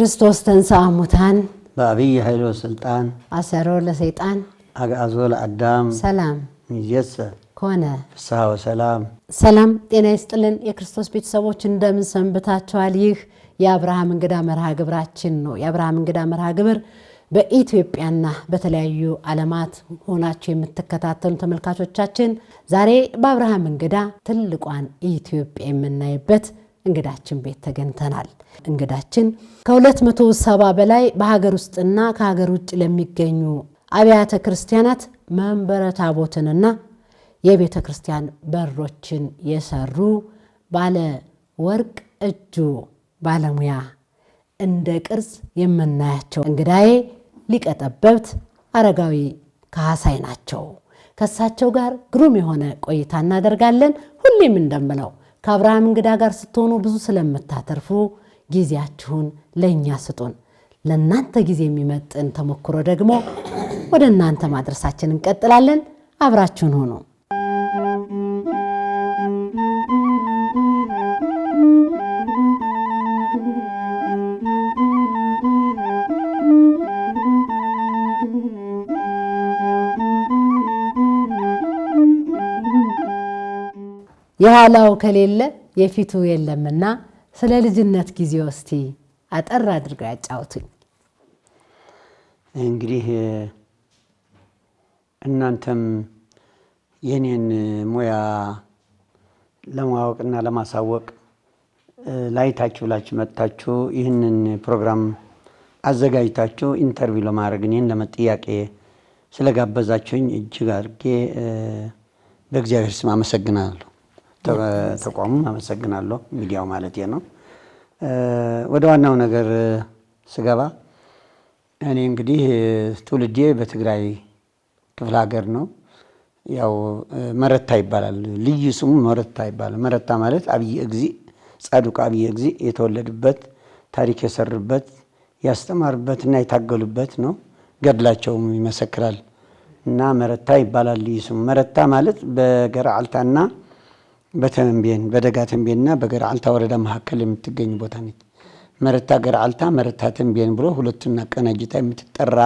ክርስቶስ ተንሥአ እሙታን በአብይ ኃይል ወስልጣን አሰሮ ለሰይጣን አግዓዞ ለአዳም ሰላም ይየሰ ኮነ ፍስሐ ወሰላም። ሰላም ጤና ይስጥልን የክርስቶስ ቤተሰቦች እንደምን ሰንብታችኋል? ይህ የአብርሃም እንግዳ መርሃ ግብራችን ነው። የአብርሃም እንግዳ መርሃ ግብር በኢትዮጵያና በተለያዩ ዓለማት ሆናችሁ የምትከታተሉ ተመልካቾቻችን ዛሬ በአብርሃም እንግዳ ትልቋን ኢትዮጵያ የምናይበት እንግዳችን ቤት ተገኝተናል። እንግዳችን ከ270 በላይ በሀገር ውስጥና ከሀገር ውጭ ለሚገኙ አብያተ ክርስቲያናት መንበረ ታቦትንና የቤተ ክርስቲያን በሮችን የሰሩ ባለ ወርቅ እጁ ባለሙያ እንደ ቅርጽ የምናያቸው እንግዳዬ ሊቀ ጠበብት አረጋዊ ካህሳይ ናቸው። ከሳቸው ጋር ግሩም የሆነ ቆይታ እናደርጋለን። ሁሌም እንደምለው ከአብርሃም እንግዳ ጋር ስትሆኑ ብዙ ስለምታተርፉ ጊዜያችሁን ለኛ ስጡን። ለናንተ ጊዜ የሚመጥን ተሞክሮ ደግሞ ወደ እናንተ ማድረሳችን እንቀጥላለን። አብራችሁን ሆኖ የኋላው ከሌለ የፊቱ የለምና ስለ ልጅነት ጊዜው እስቲ አጠር አድርገው ያጫውቱኝ። እንግዲህ እናንተም የኔን ሙያ ለማወቅና ለማሳወቅ ላይታችሁ ብላችሁ መጣችሁ ይህንን ፕሮግራም አዘጋጅታችሁ ኢንተርቪው ለማድረግ እኔን ለመጥያቄ ስለጋበዛችሁኝ እጅግ አድርጌ በእግዚአብሔር ስም አመሰግናለሁ። ተቋሙም አመሰግናለሁ፣ ሚዲያው ማለት ነው። ወደ ዋናው ነገር ስገባ እኔ እንግዲህ ትውልዴ በትግራይ ክፍለ ሀገር ነው። ያው መረታ ይባላል፣ ልዩ ስሙ መረታ ይባላል። መረታ ማለት አብይ እግዚእ ጻድቁ አብይ እግዚእ የተወለዱበት ታሪክ የሰሩበት ያስተማሩበትና የታገሉበት ነው። ገድላቸውም ይመሰክራል እና መረታ ይባላል ልዩ ስሙ። መረታ ማለት በገራልታና በተንቤን በደጋ ተንቤንና በገራልታ ወረዳ መካከል የምትገኝ ቦታ ነች። መረታ ገራልታ መረታ ተንቤን ብሎ ሁለቱና ቀናጅታ የምትጠራ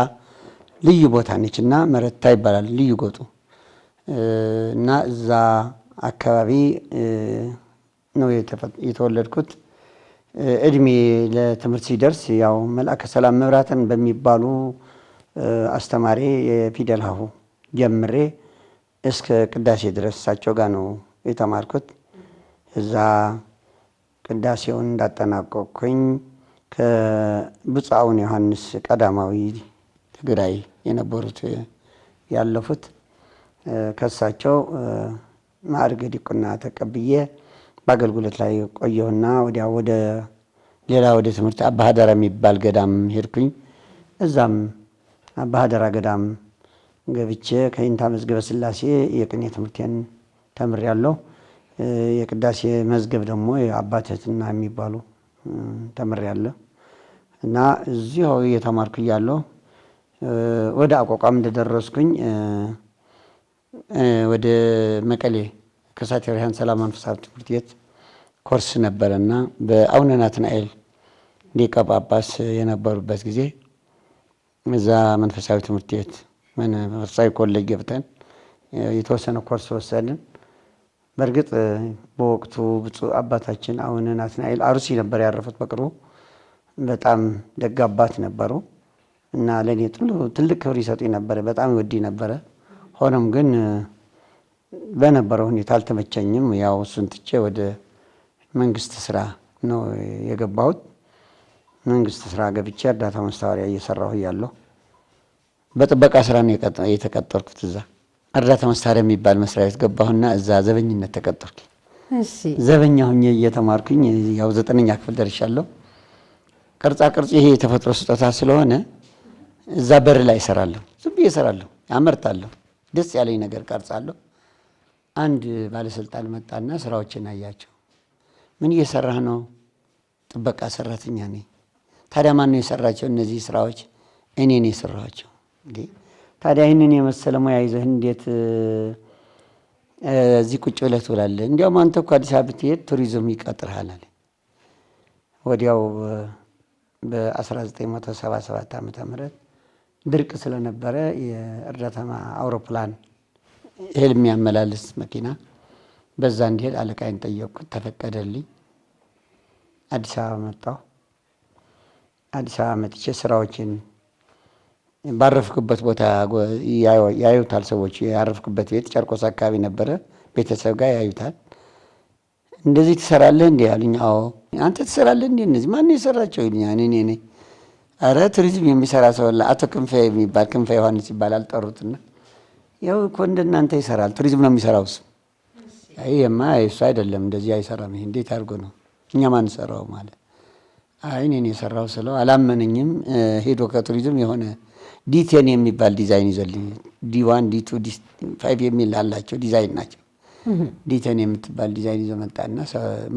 ልዩ ቦታ ነች እና መረታ ይባላል ልዩ ጎጡ እና እዛ አካባቢ ነው የተወለድኩት። እድሜ ለትምህርት ሲደርስ ያው መልአከ ሰላም መብራትን በሚባሉ አስተማሪ የፊደል ሀሁ ጀምሬ እስከ ቅዳሴ ድረስ እሳቸው ጋር ነው የተማርኩት። እዛ ቅዳሴውን እንዳጠናቀቅኩኝ ከብፁዕ አቡነ ዮሐንስ ቀዳማዊ ትግራይ የነበሩት ያለፉት ከሳቸው ማዕርገ ዲቁና ተቀብዬ በአገልግሎት ላይ ቆየሁና ወዲያ ወደ ሌላ ወደ ትምህርት አባ ሀደራ የሚባል ገዳም ሄድኩኝ። እዛም አባ ሀደራ ገዳም ገብቼ ከይንታ መዝገበ ሥላሴ የቅኔ ትምህርቴን ተምሬያለሁ። የቅዳሴ መዝገብ ደግሞ የአባተትና የሚባሉ ተምሬያለሁ እና እዚሁ እየተማርኩ እያለሁ ወደ አቋቋም እንደደረስኩኝ ወደ መቀሌ ከሳቴ ብርሃን ሰላም መንፈሳዊ ትምህርት ቤት ኮርስ ነበረና በአቡነ ናትናኤል ሊቀ ጳጳስ የነበሩበት ጊዜ እዛ መንፈሳዊ ትምህርት ቤት መንፈሳዊ ኮሌጅ ገብተን የተወሰነ ኮርስ ወሰድን። በእርግጥ በወቅቱ ብፁዕ አባታችን አቡነ ናትናኤል አሩሲ ነበር ያረፉት በቅርቡ። በጣም ደግ አባት ነበሩ እና ለኔ ትልቅ ክብር ይሰጡኝ ነበር፣ በጣም ይወዱኝ ነበረ። ሆኖም ግን በነበረው ሁኔታ አልተመቸኝም። ያው እሱን ትቼ ወደ መንግስት ስራ ነው የገባሁት። መንግስት ስራ ገብቼ እርዳታ ማስተባበሪያ እየሰራሁ እያለሁ በጥበቃ ስራ ነው የተቀጠርኩት። እዛ እርዳታ ማስተባበሪያ የሚባል መስሪያ ቤት ገባሁና እዛ ዘበኝነት ተቀጠርኩ። እሺ ዘበኛ ሆኜ እየተማርኩኝ ያው 9ኛ ክፍል ደርሻለሁ። ቅርጻ ቅርጽ ይሄ የተፈጥሮ ስጦታ ስለሆነ እዛ በር ላይ እሰራለሁ፣ ዝም ብዬ እሰራለሁ፣ አመርታለሁ፣ ደስ ያለኝ ነገር ቀርጻለሁ። አንድ ባለስልጣን መጣና ስራዎችን አያቸው። ምን እየሰራህ ነው? ጥበቃ ሰራተኛ ነኝ። ታዲያ ማን ነው የሰራቸው እነዚህ ስራዎች? እኔ ነኝ የሰራቸው። እንዴ ታዲያ ይህንን የመሰለ ሙያ ይዘህ እንዴት እዚህ ቁጭ ብለህ ትውላለህ? እንዲያውም አንተ እኮ አዲስ አበባ ብትሄድ ቱሪዝም ይቀጥርሃል አለ። ወዲያው በ1977 ዓመተ ምህረት ድርቅ ስለነበረ የእርዳታ አውሮፕላን እህል የሚያመላልስ መኪና በዛ እንዲሄድ አለቃይን ጠየቅኩት፣ ተፈቀደልኝ። አዲስ አበባ መጣሁ። አዲስ አበባ መጥቼ ስራዎችን ባረፍኩበት ቦታ ያዩታል ሰዎች። ያረፍኩበት ቤት ጨርቆስ አካባቢ ነበረ። ቤተሰብ ጋር ያዩታል። እንደዚህ ትሰራለህ እንዴ አሉኝ። አዎ። አንተ ትሰራለህ እንዴ? እነዚህ ማን የሰራቸው ይሉኛል። እኔ አረ ቱሪዝም የሚሰራ ሰው አቶ ክንፈ የሚባል ክንፈ ዮሐንስ ይባላል ጠሩትና፣ ያው እኮ እንደናንተ ይሰራል፣ ቱሪዝም ነው የሚሰራው እሱ። አይማ እሱ አይደለም እንደዚህ አይሰራም። ይሄ እንዴት አድርጎ ነው እኛ ማን ሰራው ማለት? አይ እኔ የሰራው ስለው አላመነኝም። ሄዶ ከቱሪዝም የሆነ ዲ10 የሚባል ዲዛይን ይዘልኝ፣ ዲ1 ዲ2 ዲ5 የሚል አላቸው ዲዛይን ናቸው። ዲ10 የምትባል ዲዛይን ይዞ መጣና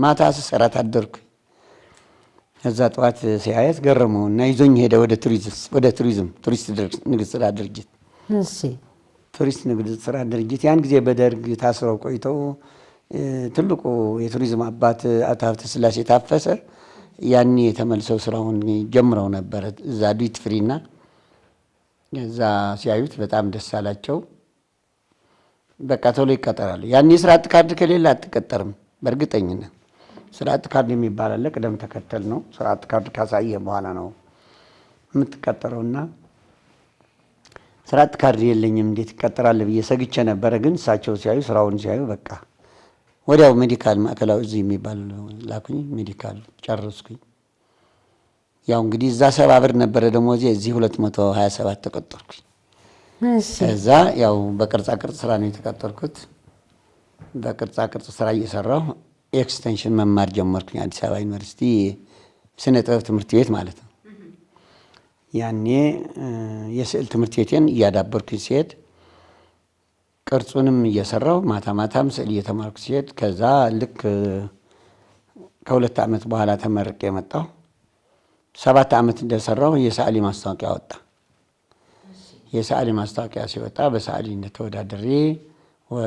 ማታ ስሰራ ታደርኩ። ከዛ ጠዋት ሲያየት ገረመው እና ይዞኝ ሄደ ወደ ቱሪዝም ቱሪስት ንግድ ስራ ድርጅት። እሺ ቱሪስት ንግድ ስራ ድርጅት ያን ጊዜ በደርግ ታስረው ቆይተው ትልቁ የቱሪዝም አባት አቶ ሀብተ ስላሴ ታፈሰ ያኔ ተመልሰው ስራውን ጀምረው ነበር እዛ ዱቲ ፍሪና። እዛ ሲያዩት በጣም ደስ አላቸው። በቃ ቶሎ ይቀጠራሉ። ያኔ ስራ አጥ ካርድ ከሌለ አትቀጠርም። በእርግጠኝነት ስራ አጥ ካርድ የሚባል አለ፣ ቅደም ተከተል ነው። ስራ አጥ ካርድ ካሳየ በኋላ ነው የምትቀጠረውና ስራ አጥ ካርድ የለኝም እንዴት ይቀጠራል ብዬ ሰግቼ ነበረ። ግን እሳቸው ሲያዩ ስራውን ሲያዩ በቃ ወዲያው ሜዲካል ማዕከላዊ እዚህ የሚባል ላኩኝ። ሜዲካል ጨረስኩኝ። ያው እንግዲህ እዛ 70 ብር ነበረ ደሞዜ፣ እዚህ 227 ተቀጠርኩኝ። እዛ ያው በቅርጻ ቅርጽ ስራ ነው የተቀጠርኩት። በቅርጻ ቅርጽ ስራ እየሰራሁ ኤክስቴንሽን መማር ጀመርኩኝ። አዲስ አበባ ዩኒቨርሲቲ ስነ ጥበብ ትምህርት ቤት ማለት ነው። ያኔ የስዕል ትምህርት ቤቴን እያዳበርኩኝ ሲሄድ ቅርጹንም እየሰራሁ ማታ ማታም ስዕል እየተማርኩ ሲሄድ ከዛ ልክ ከ2 ዓመት በኋላ ተመርቄ የመጣሁ 7 ዓመት እንደሰራሁ የሰዓሊ ማስታወቂያ ወጣ። የሰዓሊ ማስታወቂያ ሲወጣ በሰዓሊነት ተወዳድሬ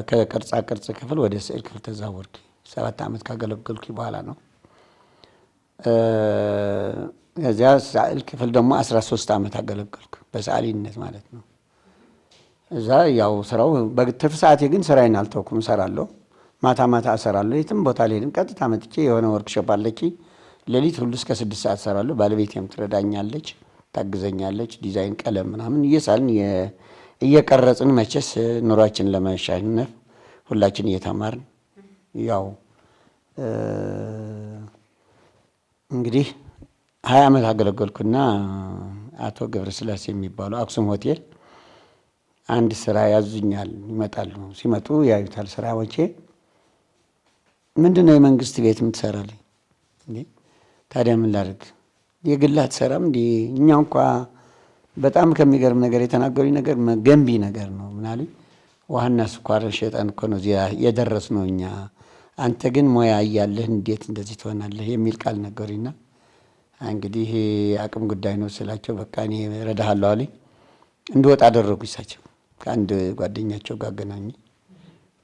ከቅርጻ ቅርጽ ክፍል ወደ ስዕል ክፍል ተዛወርኩ። 7 ዓመት ካገለገልኩ በኋላ ነው። ከዚያ ስዕል ክፍል ደግሞ 13 ዓመት አገለገልኩ በሰዓሊነት ማለት ነው። እዛ ያው ስራው በትርፍ ሰዓቴ ግን ስራዬን አልተውኩም፣ እሰራለሁ። ማታ ማታ እሰራለሁ። የትም ቦታ ልሄድም ቀጥታ መጥቼ የሆነ ወርክሾፕ አለች፣ ሌሊት ሁሉ እስከ 6 ሰዓት እሰራለሁ። ባለቤቴም ትረዳኛለች፣ ታግዘኛለች። ዲዛይን ቀለም ምናምን እየሳልን እየቀረጽን መቼስ ኑሯችን ለማሻሻል ሁላችን እየተማርን ያው እንግዲህ 20 ዓመት አገለገልኩና አቶ ገብረስላሴ የሚባሉ አክሱም ሆቴል አንድ ስራ ያዙኛል። ይመጣሉ። ሲመጡ ያዩታል ስራዎቼ። ምንድነው የመንግስት ቤት የምትሰራልኝ እንዴ? ታዲያ ምን ላድርግ? የግል አትሰራም እንዴ? እኛ እንኳ በጣም ከሚገርም ነገር የተናገሩኝ ነገር ገንቢ ነገር ነው። ምን አሉኝ? ውሃና ስኳር ሸጠን እኮ ነው እዚያ የደረስነው እኛ። አንተ ግን ሙያ እያለህ እንዴት እንደዚህ ትሆናለህ? የሚል ቃል ነገሩኝና እንግዲህ አቅም ጉዳይ ነው ስላቸው በቃ እኔ እረዳሃለሁ አሉኝ። እንድወጣ አደረጉ። እሳቸው ከአንድ ጓደኛቸው ጋር አገናኙ።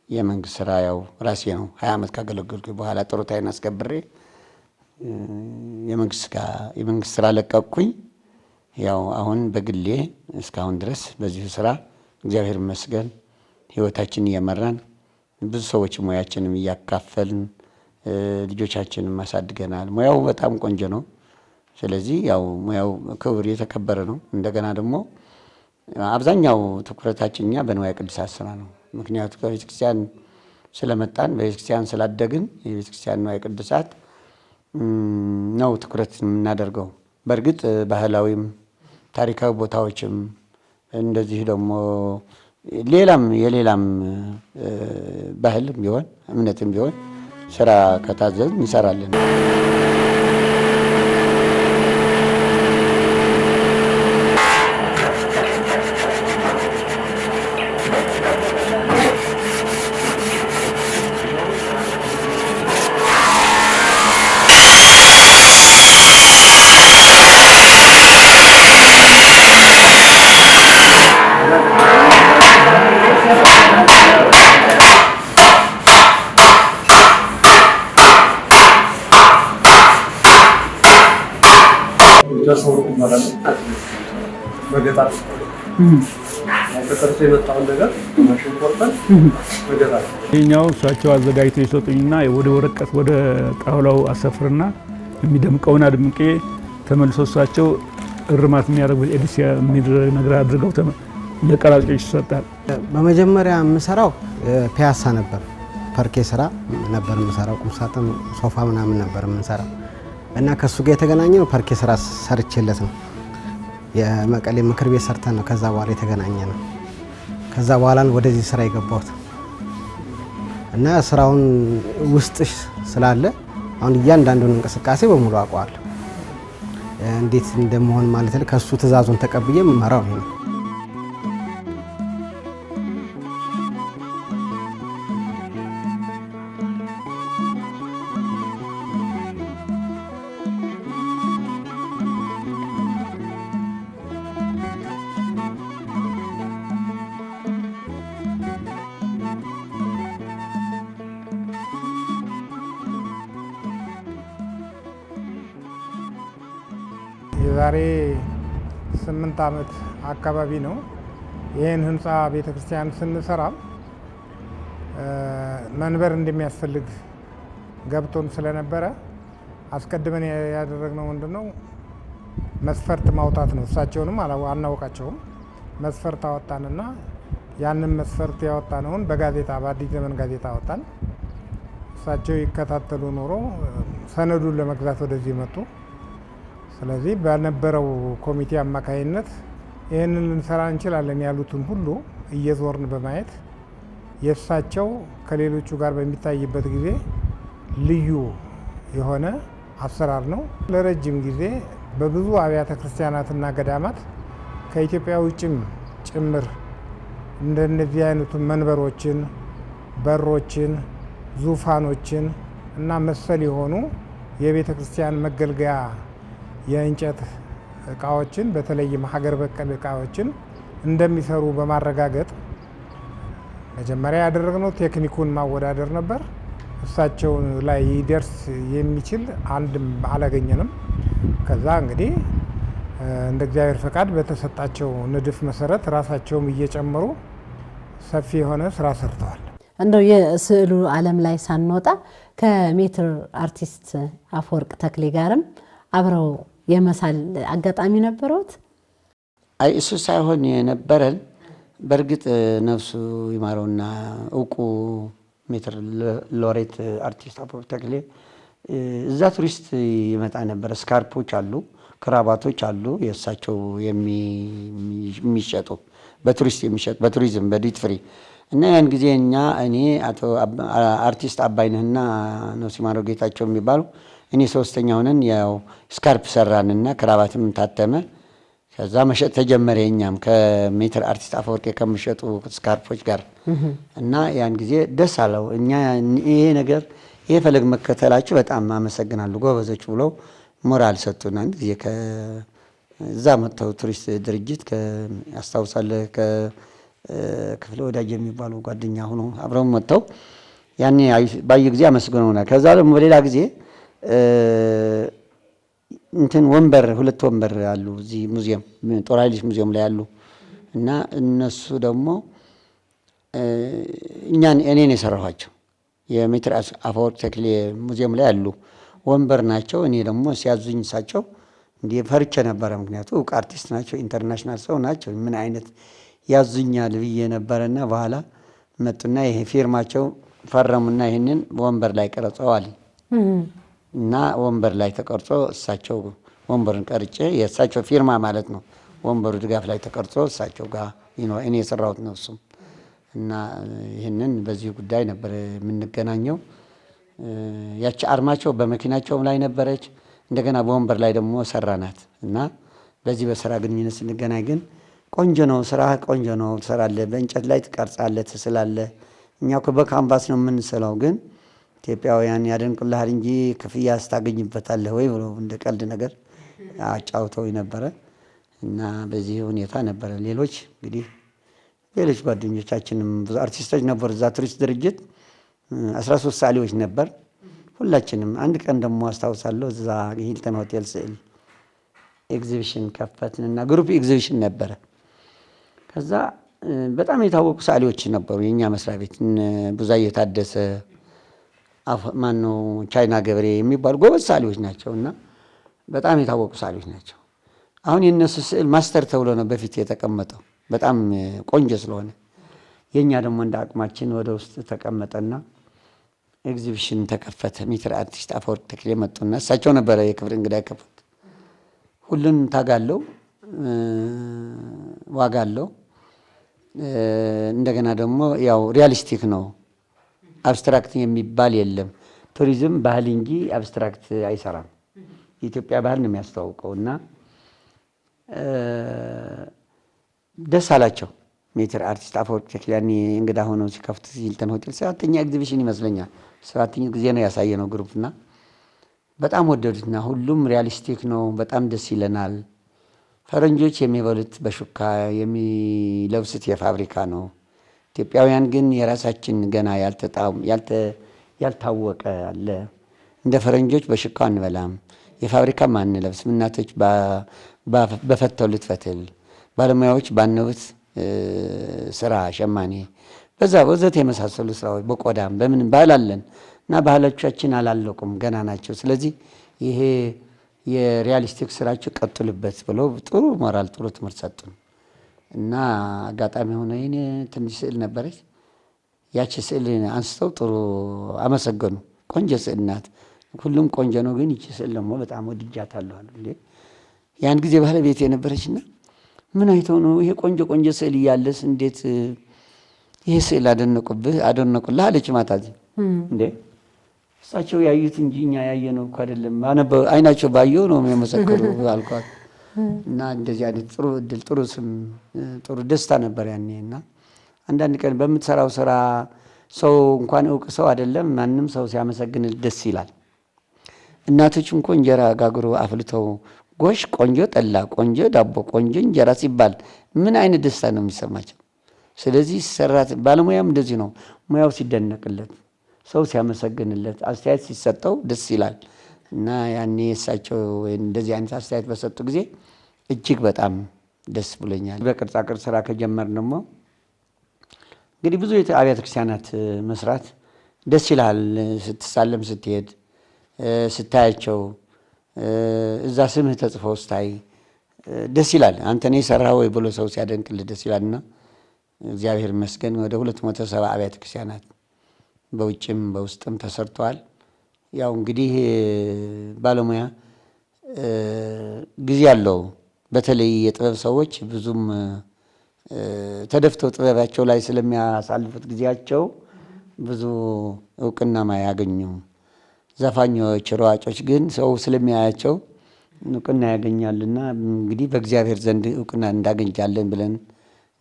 የመንግስት ስራ ያው ራሴ ነው 20 ዓመት ካገለገልኩ በኋላ ጡረታዬን አስከብሬ የመንግስት ስራ ለቀቅኩኝ። ያው አሁን በግሌ እስካሁን ድረስ በዚህ ስራ እግዚአብሔር ይመስገን ህይወታችንን እየመራን ብዙ ሰዎች ሙያችንም እያካፈልን ልጆቻችንን ማሳድገናል። ሙያው በጣም ቆንጆ ነው። ስለዚህ ያው ሙያው ክብር የተከበረ ነው። እንደገና ደግሞ አብዛኛው ትኩረታችን እኛ በንዋየ ቅድሳት ስራ ነው። ምክንያቱም ከቤተክርስቲያን ስለመጣን በቤተክርስቲያን ስላደግን የቤተክርስቲያን ንዋየ ቅድሳት ነው ትኩረት የምናደርገው። በእርግጥ ባህላዊም ታሪካዊ ቦታዎችም እንደዚህ ደግሞ የሌላም ባህልም ቢሆን እምነትም ቢሆን ስራ ከታዘዝ እንሰራለን። ማለት በገጣ ከተርሶ የመጣውን ነገር ማሽን ቆርጠን በገጣ ይሄኛው እሳቸው አዘጋጅተው ይሰጡኝና ወደ ወረቀት ወደ ጣውላው አሰፍርና የሚደምቀውን አድምቄ ተመልሶ እሳቸው እርማት የሚያደርጉት ኤዲሲያ የሚደረግ ነገር አድርገው ለቀራጮች ይሰጣል። በመጀመሪያ የምሰራው ፒያሳ ነበር። ፓርኬ ስራ ነበር የምሰራው። ቁም ሳጥን፣ ሶፋ ምናምን ነበር የምንሰራው እና ከሱ ጋር የተገናኘው ፓርኬ ስራ ሰርቼለት ነው። የመቀሌ ምክር ቤት ሰርተን ነው ከዛ በኋላ የተገናኘ ነው። ከዛ በኋላ ወደዚህ ስራ የገባሁት እና ስራውን ውስጥ ስላለ አሁን እያንዳንዱን እንቅስቃሴ በሙሉ አውቀዋለሁ። እንዴት እንደመሆን ማለት ነው። ከሱ ትእዛዙን ተቀብዬ መመራው ነው። የዛሬ 8 ዓመት አካባቢ ነው ይሄን ህንጻ ቤተክርስቲያን ስንሰራ መንበር እንደሚያስፈልግ ገብቶን ስለነበረ አስቀድመን ያደረግነው ምንድነው መስፈርት ማውጣት ነው። እሳቸውንም አናውቃቸውም። መስፈርት አወጣንና ያንን መስፈርት ያወጣነውን በጋዜጣ በአዲስ ዘመን ጋዜጣ አወጣን። እሳቸው ይከታተሉ ኖሮ ሰነዱን ለመግዛት ወደዚህ መጡ። ስለዚህ በነበረው ኮሚቴ አማካይነት ይህንን ልንሰራ እንችላለን ያሉትን ሁሉ እየዞርን በማየት የእሳቸው ከሌሎቹ ጋር በሚታይበት ጊዜ ልዩ የሆነ አሰራር ነው። ለረጅም ጊዜ በብዙ አብያተ ክርስቲያናትና ገዳማት ከኢትዮጵያ ውጭም ጭምር እንደነዚህ አይነቱን መንበሮችን፣ በሮችን፣ ዙፋኖችን እና መሰል የሆኑ የቤተ ክርስቲያን መገልገያ የእንጨት እቃዎችን በተለይም ሀገር በቀል እቃዎችን እንደሚሰሩ በማረጋገጥ መጀመሪያ ያደረግነው ቴክኒኩን ማወዳደር ነበር። እሳቸው ላይ ይደርስ የሚችል አንድም አላገኘንም። ከዛ እንግዲህ እንደ እግዚአብሔር ፈቃድ በተሰጣቸው ንድፍ መሰረት ራሳቸውም እየጨመሩ ሰፊ የሆነ ስራ ሰርተዋል። እንደው የስዕሉ ዓለም ላይ ሳንወጣ ከሜትር አርቲስት አፈወርቅ ተክሌ ጋርም አብረው የመሳል አጋጣሚ ነበረውት? አይ እሱ ሳይሆን የነበረን በእርግጥ ነፍሱ ይማረውና እውቁ ሜትር ሎሬት አርቲስት አፈወርቅ ተክሌ እዛ ቱሪስት ይመጣ ነበር። ስካርፖች አሉ፣ ክራባቶች አሉ የእሳቸው የሚሸጡ በቱሪስት የሚሸጡ በቱሪዝም በዲት ፍሪ እና ያን ጊዜ እኔ አርቲስት አባይነህና ነፍሱ ይማረው ጌታቸው የሚባሉ እኔ ሶስተኛ ሆነን ያው ስካርፕ ሰራንና ክራባትም ታተመ። ከዛ መሸጥ ተጀመረ። እኛም ከሜትር አርቲስት አፈወርቅ ከመሸጡ ስካርፖች ጋር እና ያን ጊዜ ደስ አለው። እኛ ይሄ ነገር ይሄ ፈለግ መከተላችሁ በጣም አመሰግናለሁ ጎበዞች ብለው ሞራል ሰጡና አንድ ጊዜ ከዛ መጥተው ቱሪስት ድርጅት ያስታውሳል ከክፍለ ወዳጅ የሚባሉ ጓደኛ ሆኖ አብረው መጥተው ያኔ ባየ ጊዜ አመስግነውናል። ከዛ ደግሞ በሌላ ጊዜ እንትን ወንበር ሁለት ወንበር አሉ እዚህ ሙዚየም ጦር ኃይሎች ሙዚየም ላይ አሉ እና እነሱ ደግሞ እኔን የሰራኋቸው የሜትር አፈወርቅ ተክሌ ሙዚየም ላይ አሉ ወንበር ናቸው። እኔ ደግሞ ሲያዙኝ እሳቸው እንዲህ ፈርቼ ነበረ። ምክንያቱም እውቅ አርቲስት ናቸው፣ ኢንተርናሽናል ሰው ናቸው። ምን አይነት ያዙኛል ብዬ ነበረና በኋላ መጡና ይሄ ፊርማቸው ፈረሙና ይሄንን ወንበር ላይ ቀርጸዋል እና ወንበር ላይ ተቀርጾ እሳቸው ወንበርን ቀርጬ የእሳቸው ፊርማ ማለት ነው። ወንበሩ ድጋፍ ላይ ተቀርጾ እሳቸው ጋር እኔ የሰራሁት ነው እሱም እና ይህንን በዚህ ጉዳይ ነበር የምንገናኘው። ያቺ አርማቸው በመኪናቸውም ላይ ነበረች። እንደገና በወንበር ላይ ደግሞ ሰራናት እና በዚህ በስራ ግንኙነት ስንገናኝ ግን ቆንጆ ነው ስራ ቆንጆ ነው ትሰራለህ፣ በእንጨት ላይ ትቀርጻለህ፣ ትስላለህ። እኛ እኮ በካንቫስ ነው የምንስለው ግን ኢትዮጵያውያን ያደንቁልሃል እንጂ ክፍያ ስታገኝበታለህ ወይ ብሎ እንደ ቀልድ ነገር አጫውተው ነበረ እና በዚህ ሁኔታ ነበረ። ሌሎች ጓደኞቻችንም ብዙ አርቲስቶች ነበሩ እዛ ቱሪስት ድርጅት 13 ሳሊዎች ነበር ሁላችንም። አንድ ቀን ደግሞ አስታውሳለሁ እዛ ሂልተን ሆቴል ስዕል ኤግዚቢሽን ከፈትንና ግሩፕ ኤግዚቢሽን ነበረ። ከዛ በጣም የታወቁ ሰዓሊዎች ነበሩ የኛ መስሪያ ቤት ብዙአየሁ ታደሰ ማነው ቻይና ገብሬ የሚባሉ ጎበዝ ሰዓሊዎች ናቸውና በጣም የታወቁ ሰዓሊዎች ናቸው። አሁን የነሱ ስዕል ማስተር ተብሎ ነው በፊት የተቀመጠው በጣም ቆንጆ ስለሆነ የኛ ደግሞ እንደ አቅማችን ወደ ውስጥ ተቀመጠና ኤግዚቢሽን ተከፈተ። ሜትር አርቲስት አፈወርቅ ተክሌ መጡና እሳቸው ነበረ የክብር እንግዳ የከፈቱት። ሁሉን ታጋለው ዋጋለው እንደገና ደግሞ ያው ሪያሊስቲክ ነው አብስትራክት የሚባል የለም። ቱሪዝም ባህል እንጂ አብስትራክት አይሰራም። የኢትዮጵያ ባህል ነው የሚያስተዋውቀውና ደስ አላቸው። ሜትር አርቲስት አፈወርቅ ተክሌ እንግዳ ሆነው ሲከፍቱ ሂልተን ሆቴል 7ኛ ኤግዚቢሽን ይመስለኛል 7ኛ ጊዜ ነው ያሳየነው ግሩፕና በጣም ወደዱትና ሁሉም ሪያሊስቲክ ነው በጣም ደስ ይለናል። ፈረንጆች የሚበሉት በሹካ የሚለብሱት የፋብሪካ ነው። ኢትዮጵያውያን ግን የራሳችን ገና ያልታወቀ አለ። እንደ ፈረንጆች በሹካ አንበላም፣ የፋብሪካም አንለብስም። እናቶች በፈተሉት ፈትል፣ ባለሙያዎች ባነቡት ስራ ሸማኔ በዛ ወዘተ የመሳሰሉ ስራዎች በቆዳም በምን ባህል አለን እና ባህሎቻችን አላለቁም ገና ናቸው። ስለዚህ ይሄ የሪያሊስቲክ ስራቸው ቀጥሉበት ብለው ጥሩ ሞራል ጥሩ ትምህርት ሰጡን እና አጋጣሚ ሆነ ይሄን ትንሽ ስዕል ነበረች። ያቺ ስዕል አንስተው ጥሩ አመሰገኑ። ቆንጆ ስዕል ናት፣ ሁሉም ቆንጆ ነው፣ ግን ይቺ ስዕል ደግሞ በጣም ወድጃታለሁ አሉ። ያን ጊዜ ባለቤት የነበረችና ምን አይተው ነው ይሄ ቆንጆ ስዕል እያለስ እንዴት ይሄ ስዕል አደነቁልህ አለች። ማታዚ እንዴ እሳቸው ያዩት እንጂ እኛ ያየነው እኮ አይደለም፣ አይናቸው ባየው ነው የሚመሰክሩ አልኳት። እና እንደዚህ አይነት ጥሩ እድል ጥሩ ስም ጥሩ ደስታ ነበር ያኔና አንዳንድ ቀን በምትሰራው ስራ ሰው እንኳን እውቅ ሰው አይደለም ማንም ሰው ሲያመሰግን ደስ ይላል። እናቶች እንኳን እንጀራ ጋግሮ አፍልተው ጎሽ ቆንጆ ጠላ ቆንጆ ዳቦ ቆንጆ እንጀራ ሲባል ምን አይነት ደስታ ነው የሚሰማቸው። ስለዚህ ሰራት ባለሙያም እንደዚህ ነው። ሙያው ሲደነቅለት ሰው ሲያመሰግንለት አስተያየት ሲሰጠው ደስ ይላል። እና ያኔ እሳቸው እንደዚህ አይነት አስተያየት በሰጡ ጊዜ እጅግ በጣም ደስ ብሎኛል። በቅርጻ ቅርጽ ስራ ከጀመርን ደግሞ እንግዲህ ብዙ አብያተ ክርስቲያናት መስራት ደስ ይላል። ስትሳለም ስትሄድ ስታያቸው እዛ ስምህ ተጽፎ ስታይ ደስ ይላል። አንተ ነህ የሰራኸው ወይ ብሎ ሰው ሲያደንቅልህ ደስ ይላልና እግዚአብሔር ይመስገን ወደ 270 አብያተ ክርስቲያናት በውጭም በውስጥም ተሰርተዋል። ያው እንግዲህ ባለሙያ ጊዜ ያለው በተለይ የጥበብ ሰዎች ብዙም ተደፍተው ጥበባቸው ላይ ስለሚያሳልፉት ጊዜያቸው ብዙ እውቅና አያገኙም። ዘፋኞች ሯጮች ግን ሰው ስለሚያያቸው እውቅና ያገኛልና እንግዲህ በእግዚአብሔር ዘንድ እውቅና እንዳገኛለን ብለን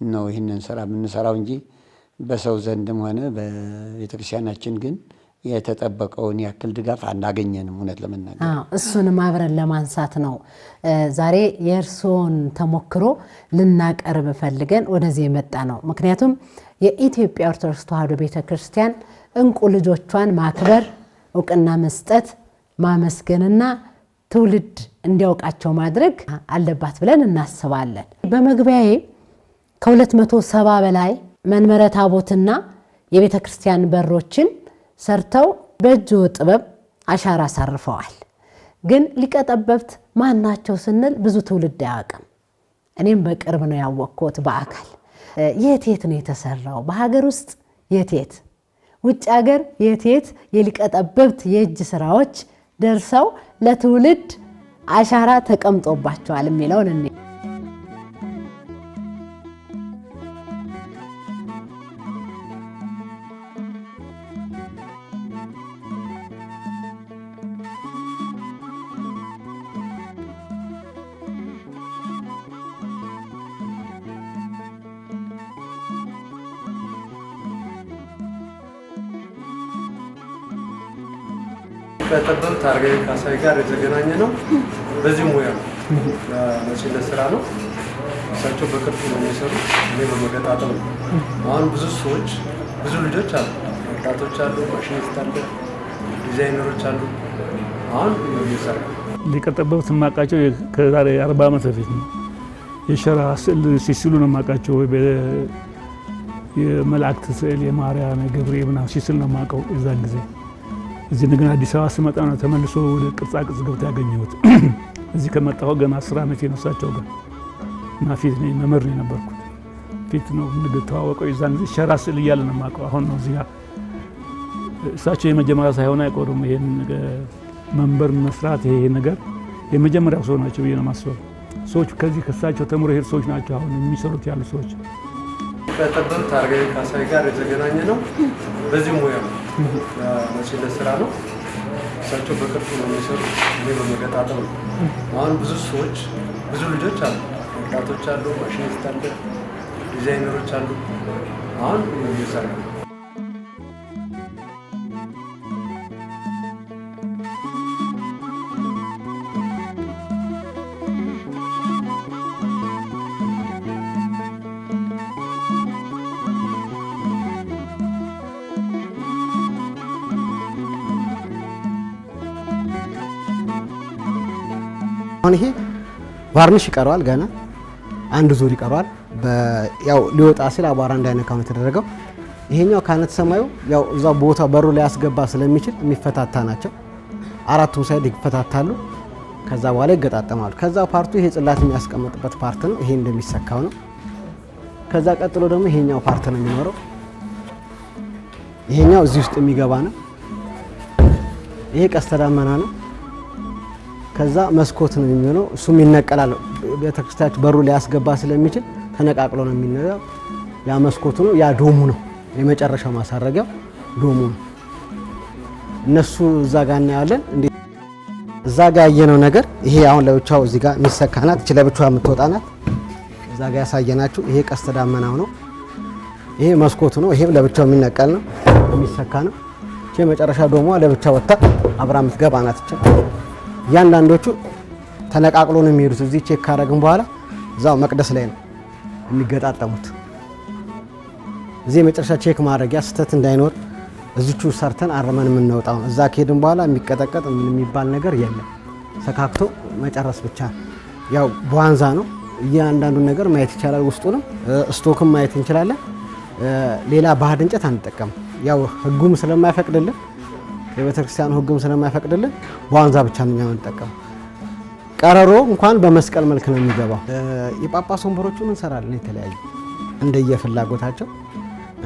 ነው ይህንን ስራ የምንሰራው እንጂ በሰው ዘንድም ሆነ በቤተክርስቲያናችን ግን የተጠበቀውን ያክል ድጋፍ አናገኘንም። እውነት ለመናገር እሱንም አብረን ለማንሳት ነው ዛሬ የእርስዎን ተሞክሮ ልናቀርብ ፈልገን ወደዚህ የመጣ ነው። ምክንያቱም የኢትዮጵያ ኦርቶዶክስ ተዋሕዶ ቤተክርስቲያን እንቁ ልጆቿን ማክበር እውቅና መስጠት ማመስገንና ትውልድ እንዲያውቃቸው ማድረግ አለባት ብለን እናስባለን። በመግቢያዬ ከ270 በላይ መንበረ ታቦትና የቤተክርስቲያን በሮችን ሰርተው በእጅ ጥበብ አሻራ አሳርፈዋል። ግን ሊቀ ጠበብት ማን ናቸው ስንል ብዙ ትውልድ አያውቅም። እኔም በቅርብ ነው ያወቅኩት በአካል። የት ነው የተሰራው? በሀገር ውስጥ የት ውጭ ሀገር የት የሊቀ ጠበብት የእጅ ስራዎች ደርሰው ለትውልድ አሻራ ተቀምጦባቸዋል የሚለውን እኔ ከጠበብት አርጋይ ካሳይ ጋር የተገናኘ ነው። በዚህ ሙያ ነው ለመቼነት ስራ ነው። እሳቸው በቅርጹ ነው የሚሰሩት፣ እኔ በመገጣጠም ነው። አሁን ብዙ ሰዎች ብዙ ልጆች አሉ፣ ወጣቶች አሉ፣ ማሽኒስት አለ፣ ዲዛይነሮች አሉ። አሁን ነው የሚሰራው ሊቀ ጠበብት የማውቃቸው ከዛሬ 40 ዓመት በፊት ነው። የሸራ ስዕል ሲስሉ ነው የማውቃቸው። የመላእክት ስዕል የማርያም የገብርኤል ምናምን ሲስል ነው የማውቀው የዛን ጊዜ። እዚህ እንደገና አዲስ አበባ ስመጣ ነው ተመልሶ ወደ ቅርጻ ቅርጽ ገብቶ ያገኘሁት። እዚህ ከመጣሁ ገና 10 ዓመት ነው እሳቸው ጋር እና ፊት ነው መምህር ነው የነበርኩት። ፊት ነው እንድተዋወቀው የዛን ጊዜ ሸራ ስዕል እያለ ነው የማውቀው። አሁን ነው እዚህ እሳቸው የመጀመሪያ ሳይሆን አይቆርም ይሄን መንበር መስራት። ይሄ ነገር የመጀመሪያው ሰው ናቸው ብዬ ነው የማስበው። ሰዎች ከዚህ ከእሳቸው ተምሮ ሄድ ሰዎች ናቸው አሁን የሚሰሩት ያሉ ሰዎች። ከጠበብት አረጋዊ ካሳይ ጋር የተገናኘ ነው። በዚህ ሙያ ነው መቼለት ስራ ነው። እሳቸው በቅርጹ ነው የሚሰሩት፣ እኔ በመገጣጠም ነው። አሁን ብዙ ሰዎች ብዙ ልጆች አሉ፣ ወጣቶች አሉ፣ ማሽኒስት አለ፣ ዲዛይነሮች አሉ። አሁን እየሰራ ነው። አሁን ይሄ ቫርኒሽ ይቀረዋል፣ ገና አንድ ዙር ይቀረዋል። ያው ሊወጣ ሲል አቧራ እንዳይነካው ነው የተደረገው። ይሄኛው ካነት ሰማዩ ያው እዛ ቦታ በሩ ላይ ያስገባ ስለሚችል የሚፈታታ ናቸው። አራቱም ሳይድ ይፈታታሉ። ከዛ በኋላ ይገጣጠማሉ። ከዛ ፓርቱ ይሄ ጽላት የሚያስቀምጥበት ፓርት ነው። ይሄ እንደሚሰካው ነው። ከዛ ቀጥሎ ደግሞ ይሄኛው ፓርት ነው የሚኖረው። ይሄኛው እዚህ ውስጥ የሚገባ ነው። ይሄ ቀስተ ደመና ነው። ከዛ መስኮት ነው የሚሆነው። እሱም ይነቀላል። ቤተክርስቲያኑ በሩ ላይ ያስገባ ስለሚችል ተነቃቅሎ ነው የሚነዳው። ያ መስኮቱ ነው። ያ ዶሙ ነው። የመጨረሻው ማሳረጊያው ዶሙ ነው። እነሱ እዛ ጋር እናያለን። እንዴ እዛ ጋር ያየነው ነገር ይሄ አሁን ለብቻው እዚህ ጋር የሚሰካናት እቺ ለብቻው የምትወጣ ናት። እዛ ጋር ያሳየናችሁ ይሄ ቀስተ ደመናው ነው። ይሄ መስኮቱ ነው። ይሄም ለብቻው የሚነቀል ነው፣ የሚሰካ ነው። እቺ መጨረሻ ዶሙ ለብቻው ወጣ አብራ የምትገባ ናት። እቺ ያንዳንዶቹ ተነቃቅሎ ነው የሚሄዱት። እዚህ ቼክ ካረግን በኋላ እዛው መቅደስ ላይ ነው የሚገጣጠሙት። እዚህ መጨረሻ ቼክ ማድረጊያ ስህተት እንዳይኖር እዚቹ ሰርተን አርመን የምንወጣው። እዛ ከሄድን በኋላ የሚቀጠቀጥ ምን የሚባል ነገር የለም። ሰካክቶ መጨረስ ብቻ። ያው በዋንዛ ነው እያንዳንዱን ነገር ማየት ይቻላል። ውስጡንም ስቶክም ማየት እንችላለን። ሌላ ባዕድ እንጨት አንጠቀም። ያው ህጉም ስለማይፈቅድልን የቤተክርስቲያኑ ህጉም ስለማይፈቅድልን በዋንዛ ብቻ ነው የምንጠቀመው። ቀረሮ እንኳን በመስቀል መልክ ነው የሚገባው። የጳጳስ ወንበሮቹን እንሰራለን የተለያዩ እንደየፍላጎታቸው።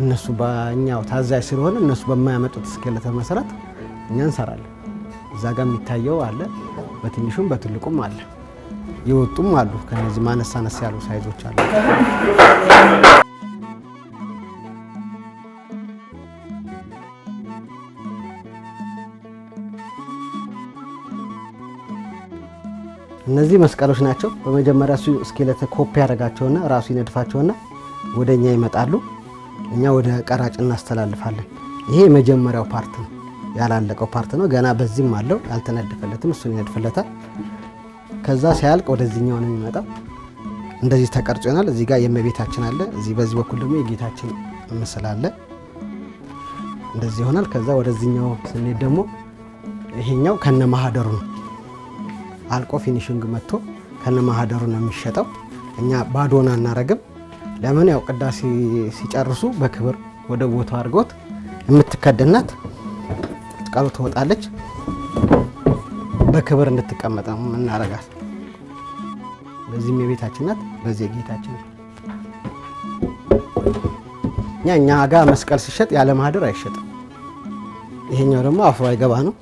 እነሱ በእኛው ታዛዥ ስለሆነ እነሱ በማያመጡት ስኬለተ መሰረት እኛ እንሰራለን። እዛ ጋር የሚታየው አለ፣ በትንሹም በትልቁም አለ፣ ይወጡም አሉ። ከነዚህ ማነሳ ነስ ያሉ ሳይዞች አሉ። እነዚህ መስቀሎች ናቸው። በመጀመሪያ እሱ ስኬለተ ኮፒ ያደርጋቸውና ራሱ ይነድፋቸውና ወደኛ ይመጣሉ። እኛ ወደ ቀራጭ እናስተላልፋለን። ይሄ የመጀመሪያው ፓርት ነው፣ ያላለቀው ፓርት ነው። ገና በዚህም አለው ያልተነደፈለትም፣ እሱን ይነድፍለታል። ከዛ ሲያልቅ ወደዚህኛው ነው የሚመጣው። እንደዚህ ተቀርጾ ይሆናል። እዚህ ጋር የእመቤታችን አለ፣ እዚህ በዚህ በኩል ደግሞ የጌታችን ምስል አለ። እንደዚህ ይሆናል። ከዛ ወደዚህኛው ስንሄድ ደግሞ ይሄኛው ከነ ማህደሩ ነው አልቆ ፊኒሽንግ መጥቶ ከነ ማህደሩ ነው የሚሸጠው። እኛ ባዶና እናረግም። ለምን ያው ቅዳሴ ሲጨርሱ በክብር ወደ ቦታው አድርጎት የምትከደናት ቃሉ ትወጣለች። በክብር እንድትቀመጥ ነው እናረጋት። በዚህም የቤታችን ናት፣ በዚህ ጌታችን። እኛ ጋር መስቀል ሲሸጥ ያለ ማህደር አይሸጥም። ይሄኛው ደግሞ አፍሮ አይገባ ነው።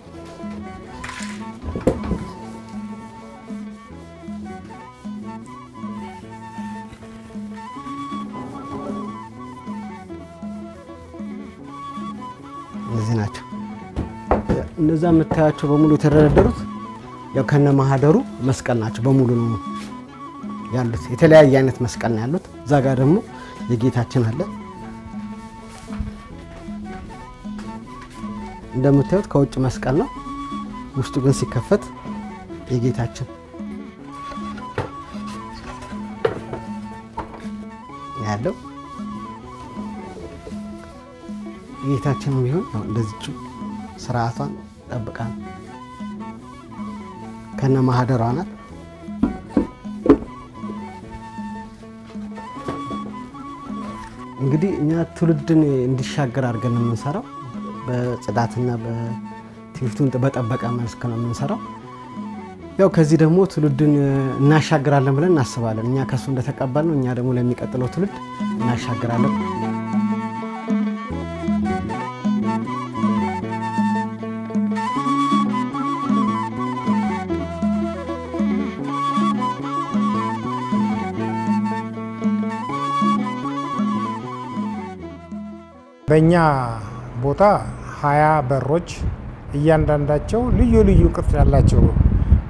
እነዚህ ናቸው። እነዛ የምታያቸው በሙሉ የተደረደሩት ያው ከነ ማህደሩ መስቀል ናቸው። በሙሉ ነው ያሉት። የተለያየ አይነት መስቀል ነው ያሉት። እዛ ጋር ደግሞ የጌታችን አለ። እንደምታዩት ከውጭ መስቀል ነው፣ ውስጡ ግን ሲከፈት የጌታችን ያለው። ጌታችን ቢሆን እንደዚህ ስርዓቷን ጠብቃ ከነ ማህደሯ ናት። እንግዲህ እኛ ትውልድን እንዲሻገር አድርገን የምንሰራው በጽዳትና በትውፊቱን በጠበቀ መልክ ነው የምንሰራው። ያው ከዚህ ደግሞ ትውልድን እናሻግራለን ብለን እናስባለን። እኛ ከሱ እንደተቀበልነው እኛ ደግሞ ለሚቀጥለው ትውልድ እናሻግራለን። በእኛ ቦታ 20 በሮች እያንዳንዳቸው ልዩ ልዩ ቅርጽ ያላቸው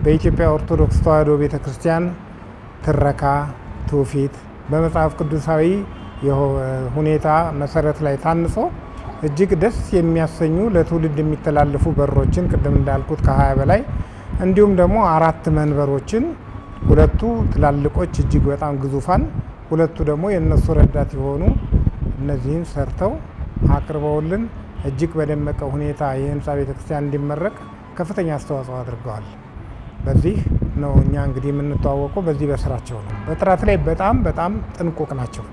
በኢትዮጵያ ኦርቶዶክስ ተዋሕዶ ቤተክርስቲያን ትረካ፣ ትውፊት በመጽሐፍ ቅዱሳዊ ሁኔታ መሰረት ላይ ታንጾ እጅግ ደስ የሚያሰኙ ለትውልድ የሚተላለፉ በሮችን ቅድም እንዳልኩት ከ20 በላይ እንዲሁም ደግሞ 4 መንበሮችን 2 ትላልቆች እጅግ በጣም ግዙፋን፣ 2 ደግሞ የነሱ ረዳት የሆኑ እነዚህን ሰርተው አቅርበውልን እጅግ በደመቀ ሁኔታ የህንፃ ቤተክርስቲያን እንዲመረቅ ከፍተኛ አስተዋጽኦ አድርገዋል። በዚህ ነው እኛ እንግዲህ የምንተዋወቀው፣ በዚህ በስራቸው ነው። በጥራት ላይ በጣም በጣም ጥንቁቅ ናቸው።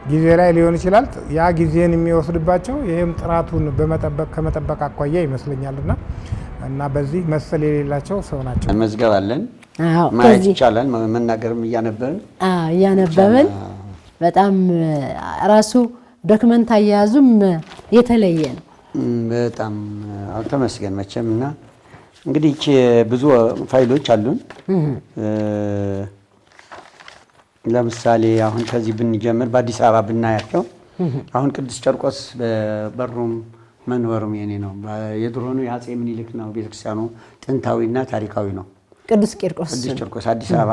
ጊዜ ላይ ሊሆን ይችላል ያ ጊዜን የሚወስድባቸው፣ ይህም ጥራቱን ከመጠበቅ አኳያ ይመስለኛልና እና በዚህ መሰል የሌላቸው ሰው ናቸው። መዝገብ አለን፣ ማየት ይቻላል፣ መናገርም እያነበብን በጣም ራሱ ዶክመንት አያያዙም የተለየ ነው። በጣም ተመስገን መቼም። እና እንግዲህ ብዙ ፋይሎች አሉን። ለምሳሌ አሁን ከዚህ ብንጀምር በአዲስ አበባ ብናያቸው አሁን ቅዱስ ጨርቆስ በበሩም መንበሩም የኔ ነው። የድሮ ነው፣ የአፄ ምኒልክ ነው። ቤተክርስቲያኑ ጥንታዊና ታሪካዊ ነው። ቅዱስ ቂርቆስ አዲስ አበባ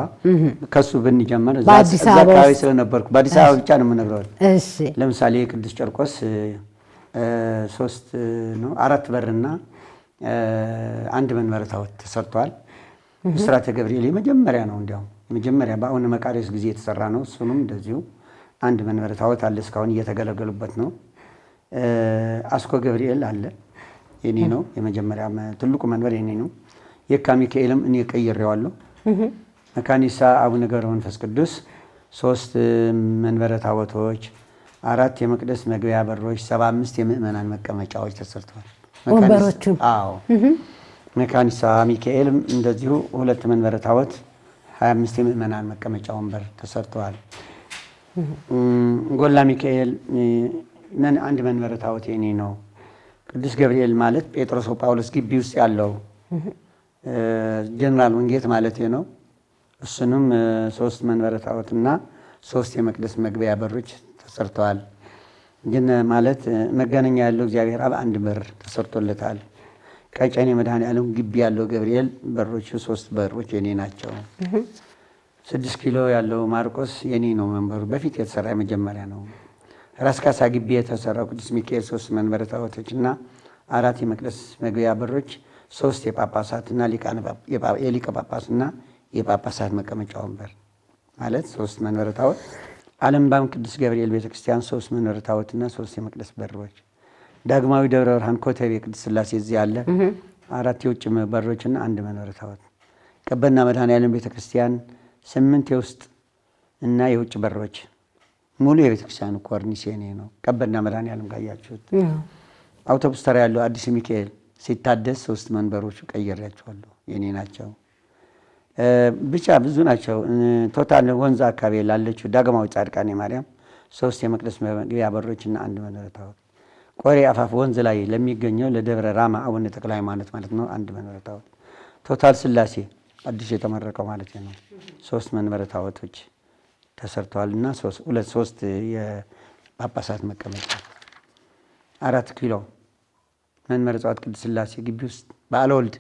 ከሱ ብንጀምር እዛ አካባቢ ስለነበርኩ በአዲስ አበባ ብቻ ነው የምነግረው። እሺ ለምሳሌ ቅዱስ ጨርቆስ 4 በርና 1 መንበረ ታቦት ተሰርቷል። ብስራተ ገብርኤል የመጀመሪያ ነው። እንዲያውም የመጀመሪያ በአቡነ መቃርዮስ ጊዜ የተሰራ ነው። እሱንም እንደዚሁ 1 መንበረ ታቦት አለ፣ እስካሁን እየተገለገሉበት ነው። አስኮ ገብርኤል አለ፣ የኔ ነው። የመጀመሪያ ትልቁ መንበር የኔ ነው። የካ ሚካኤልም እኔ ቀይሬዋለሁ። መካኒሳ አቡነ ገብረ መንፈስ ቅዱስ 3 መንበረ ታቦቶች፣ 4 የመቅደስ መግቢያ በሮች፣ 75 የምእመናን መቀመጫዎች ተሰርተዋል። ወንበሮቹ መካኒሳ ሚካኤልም እንደዚሁ 2 መንበረ ታቦት፣ 25 የምእመናን መቀመጫ ወንበር ተሰርተዋል። ጎላ ሚካኤል 1 መንበረ ታቦት የኔ ነው። ቅዱስ ገብርኤል ማለት ጴጥሮስ ጳውሎስ ግቢ ውስጥ ያለው ጀነራል ወንጌት ማለት ነው። እሱንም 3 መንበረ ታቦትና 3 የመቅደስ መግቢያ በሮች ተሰርተዋል። ግን ማለት መገናኛ ያለው እግዚአብሔር አብ 1 በር ተሰርቶለታል። ቀጨኔ መድኃኔዓለም ግቢ ያለው ገብርኤል በሮቹ 3 በሮች የኔ ናቸው። 6 ኪሎ ያለው ማርቆስ የኔ ነው። መንበሩ በፊት የተሰራ የመጀመሪያ ነው። ራስ ካሳ ግቢ የተሰራው ቅዱስ ሚካኤል 3 መንበረ ታቦቶችና 4 የመቅደስ መግቢያ በሮች፣ 3 የጳጳሳትና የሊቀ ጳጳስና የጳጳሳት መቀመጫ ወንበር ማለት 3 መንበረ ታቦት። ዓለም ባንክ ቅዱስ ገብርኤል ቤተክርስቲያን 3 መንበረ ታቦትና 3 የመቅደስ በሮች። ዳግማዊ ደብረ ብርሃን ኮተቤ ቅዱስ ሥላሴ እዚህ አለ፣ 4 የውጭ በሮችና 1 መንበረ ታቦት። ቀበና መድኃኔዓለም ቤተክርስቲያን 8 የውስጥ እና የውጭ በሮች። ሙሉ የቤተክርስቲያኑ ኮርኒስ የኔ ነው። ቀበና መድኃኔዓለም ጋያችሁት። አውቶቡስ ተራ ያለው አዲስ ሚካኤል ሲታደስ 3 መንበሮች ቀይሬያቸዋለሁ፣ የኔ ናቸው። ብቻ ብዙ ናቸው። ቶታል ወንዝ አካባቢ ላለችው ዳግማዊ ጻድቃኔ ማርያም 3 የመቅደስ መግቢያ በሮችና 1 መንበረ ታቦት። ቆሬ አፋፍ ወንዝ ላይ ለሚገኘው ለደብረ ራማ አቡነ ተክለ ሃይማኖት ማለት ነው 1 መንበረ ታቦት። ቶታል ሥላሴ አዲስ የተመረቀው ማለት ነው 3 መንበረ ታቦቶች ተሰርተዋልና 3 የጳጳሳት መቀመጫ። 4 ኪሎ መንበረ ጸዋት ቅዱስ ሥላሴ ግቢ ውስጥ በዓለ ወልድ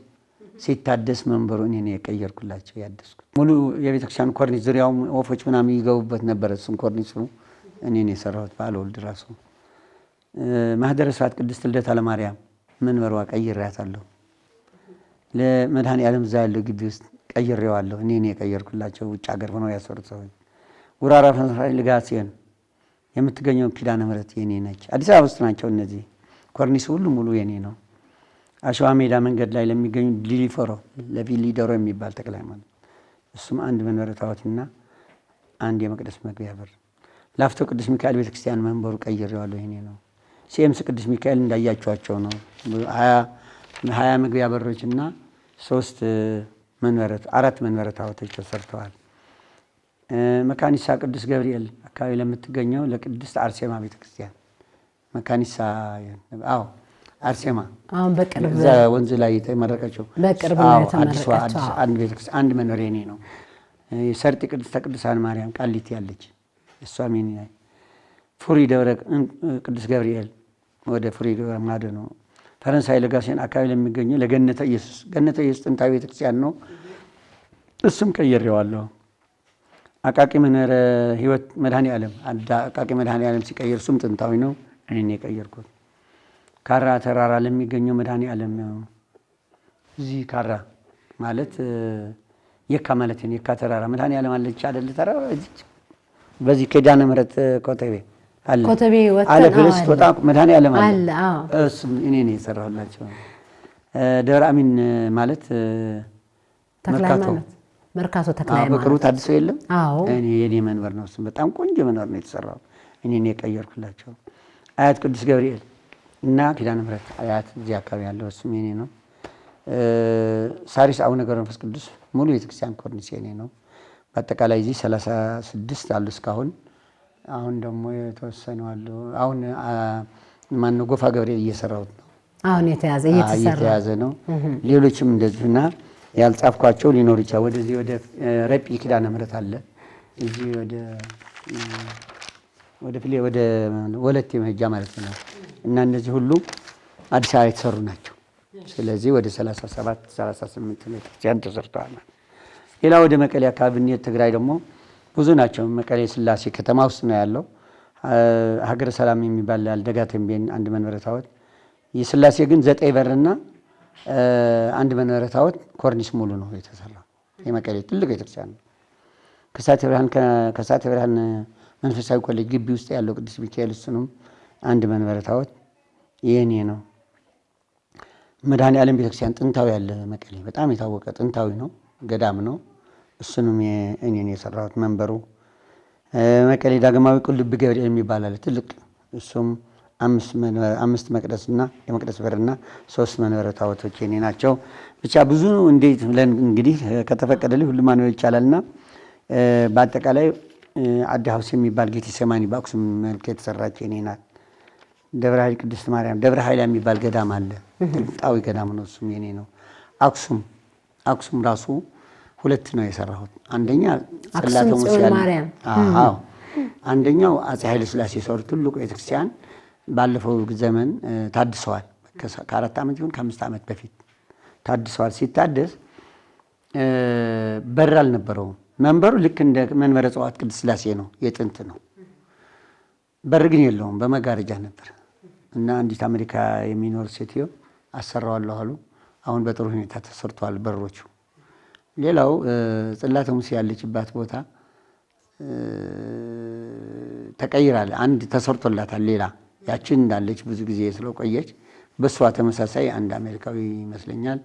ሲታደስ መንበሩ እኔ ነኝ የቀየርኩላቸው ያደስኩት። ሙሉ የቤተክርስቲያን ኮርኒስ ዙሪያውም ወፎች ምናምን ይገቡበት ነበር። እሱን ኮርኒሱ እኔ ነኝ የሰራሁት በዓለ ወልድ ራሱ። ማህደረ ስብሐት ቅድስት ልደታ ለማርያም መንበሯ ቀይሬያታለሁ። ለመድኃኔዓለም እዛ ያለው ግቢ ውስጥ ቀይሬዋለሁ፣ እኔ ነኝ የቀየርኩላቸው። ውጭ ሀገር ሆነው ያሰሩት ሰዎች። ጉራራ ፈንሳይ ልጋሴን የምትገኘው ኪዳነ ምሕረት የኔ ነች። አዲስ አበባ ውስጥ ናቸው እነዚህ። ኮርኒሱ ሁሉ ሙሉ የኔ ነው። አሸዋ ሜዳ መንገድ ላይ ለሚገኙ ሊሊፎሮ ለቪሊዶሮ የሚባል ተክለ ሃይማኖት እሱም አንድ መንበረ ታቦትና አንድ የመቅደስ መግቢያ በር። ላፍቶ ቅዱስ ሚካኤል ቤተክርስቲያን መንበሩ ቀይሬዋለሁ። ይሄ ነው። ሲኤምስ ቅዱስ ሚካኤል እንዳያቸዋቸው ነው። 20 መግቢያ በሮችና 4 መንበረ ታቦቶች ተሰርተዋል። መካኒሳ ቅዱስ ገብርኤል አካባቢ ለምትገኘው ለቅድስት አርሴማ ቤተክርስቲያን መካኒሳ አርሴማ አሁን በቅርብ እዛ ወንዝ ላይ የተመረቀችው በቅርብ ነው የተመረቀችው። አንድ ቤተክርስቲያን አንድ መኖር የኔ ነው። ሰርጢ ቅድስተ ቅዱሳን ማርያም ቃሊቲ ያለች እሷም የኔ ናት። ፉሪ ደብረ ቅዱስ ገብርኤል ወደ ፉሪ ደብረ ማዶ ነው። ፈረንሳይ ለጋሴን አካባቢ ለሚገኘው ለገነተ ኢየሱስ ጥንታዊ ቤተክርስቲያን ነው። እሱም ቀይሬዋለሁ። አቃቂ መንበረ ሕይወት መድኃኔ ዓለም አቃቂ መድኃኔ ዓለም ሲቀየር እሱም ጥንታዊ ነው። እኔ የቀየርኩት ካራ ተራራ ለሚገኘው መድኃኔ ዓለም ነው። እዚህ ካራ ማለት የካ ማለት ነው። የካ ተራራ መድኃኔ ዓለም አለች አይደል? ተራራ በዚህ ኪዳነ ምሕረት ኮተቤ አለ። ኮተቤ አለ ፍልስ ወጣ መድኃኔ ዓለም አለ። አዎ እሱም እኔ ነኝ የሰራሁላቸው። ደብረ አሚን ማለት መርካቶ ተክለ ሃይማኖት በቅርቡ ታድሶ የለም። አዎ እኔ የኔ መንበር ነው። እሱም በጣም ቆንጆ መንበር ነው የተሰራው። እኔ ነኝ የቀየርኩላቸው። አያት ቅዱስ ገብርኤል እና ኪዳነ ምሕረት አያት እዚህ አካባቢ ያለው እሱም የኔ ነው። ሳሪስ አቡነ ገብረ መንፈስ ቅዱስ ሙሉ ቤተክርስቲያን ኮርኒስ የኔ ነው። በአጠቃላይ እዚህ 36 አሉ እስካሁን። አሁን ደግሞ የተወሰኑ አሉ። አሁን ማነው ጎፋ ገብርኤል እየሰራሁት ነው። አሁን እየተያዘ ነው። ሌሎችም እንደዚህና ያልጻፍኳቸው ሊኖር ይችላል። ወደዚህ ወደ ረጲ ኪዳነ ምሕረት አለ። እዚህ ወደ ወለቴ መሄጃ ማለት ነው። እና እነዚህ ሁሉ አዲስ አበባ የተሰሩ ናቸው። ስለዚህ ወደ 37 38 ቤተክርስቲያን ተሰርተዋል። ሌላ ወደ መቀሌ አካባቢ ብንሄድ ትግራይ ደግሞ ብዙ ናቸው። መቀሌ ስላሴ ከተማ ውስጥ ነው ያለው። ሀገረ ሰላም የሚባል ደጋ ተንቤን አንድ መንበረ ታቦት። የስላሴ ግን 9 በርና አንድ መንበረ ታቦት ኮርኒስ ሙሉ ነው የተሰራው። የመቀሌ ትልቅ ቤተክርስቲያን ነው። ከሳቴ ብርሃን መንፈሳዊ ኮሌጅ ግቢ ውስጥ ያለው ቅዱስ ሚካኤል እሱንም አንድ መንበረ ታቦት የኔ ነው። መድኃኔ ዓለም ቤተክርስቲያን ጥንታዊ ያለ መቀሌ በጣም የታወቀ ጥንታዊ ነው። ገዳም ነው። እሱንም እኔ ነኝ የሰራሁት መንበሩ። መቀሌ ዳግማዊ ቁልቢ ገብርኤል የሚባል አለ ትልቅ። እሱም 5 መቅደስና የመቅደስ በርና 3 መንበረ ታቦቶች የኔ ናቸው። ብቻ ብዙ እንዴት ብለን እንግዲህ ከተፈቀደልኝ ሁሉ ማንበብ ይቻላልና በአጠቃላይ አዲ ሀውስ የሚባል ጌቴሴማኒ በአክሱም መልክ የተሰራች የኔ ናት። ደብረ ኃይል ቅድስት ማርያም ደብረ ኃይል የሚባል ገዳም አለ። ጥንታዊ ገዳም ነው። እሱም የኔ ነው። አክሱም ራሱ 2 ነው የሰራሁት። አንደኛ ጽላተ ሙሴ ማርያም አንደኛው አፄ ኃይለ ሥላሴ የሰሩት ትልቁ ቤተክርስቲያን ባለፈው ዘመን ታድሰዋል። ከ4 ዓመት ይሁን ከ5 ዓመት በፊት ታድሰዋል። ሲታደስ በር አልነበረውም። መንበሩ ልክ እንደ መንበረ ጸዋት ቅድስት ሥላሴ ነው፣ የጥንት ነው። በር ግን የለውም፣ በመጋረጃ ነበር። እና አንዲት አሜሪካ የሚኖር ሴትዮ አሰራዋለሁ አሉ። አሁን በጥሩ ሁኔታ ተሰርቷል በሮቹ። ሌላው ጽላተ ሙሴ ያለችባት ቦታ ተቀይራል። አንድ ተሰርቶላታል። ሌላ ያችን እንዳለች ብዙ ጊዜ ስለቆየች በሷ ተመሳሳይ አንድ አሜሪካዊ ይመስለኛል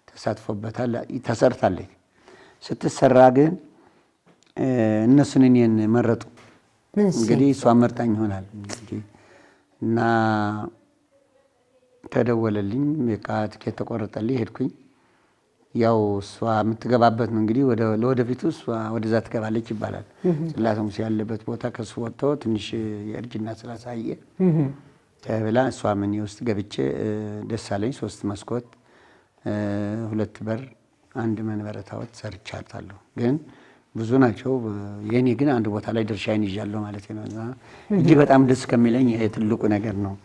ተሳትፎበታል። ተሰርታለች። ስትሰራ ግን እነሱን እኔን መረጡ። እንግዲህ እሷ መርጣኝ ይሆናል እንግዲህ እና ተደወለልኝ። በቃ ትኬት ተቆረጠልኝ። ሄድኩኝ። ያው እሷ የምትገባበት ነው እንግዲህ ለወደፊቱ እሷ ወደዛ ትገባለች ይባላል። ጽላተ ሙሴ ያለበት ቦታ ከሱ ወጥቶ ትንሽ የእርጅና ስላሳየ ተብላ እሷ ምን ውስጥ ገብቼ ደስ አለኝ። 3 መስኮት 2 በር 1 መንበረ ታቦት ሰርቻለሁ። ግን ብዙ ናቸው። የኔ ግን አንድ ቦታ ላይ ድርሻዬን ይዣለሁ ማለት ነው። እና እጅግ በጣም ደስ ከሚለኝ ይሄ ትልቁ ነገር ነው።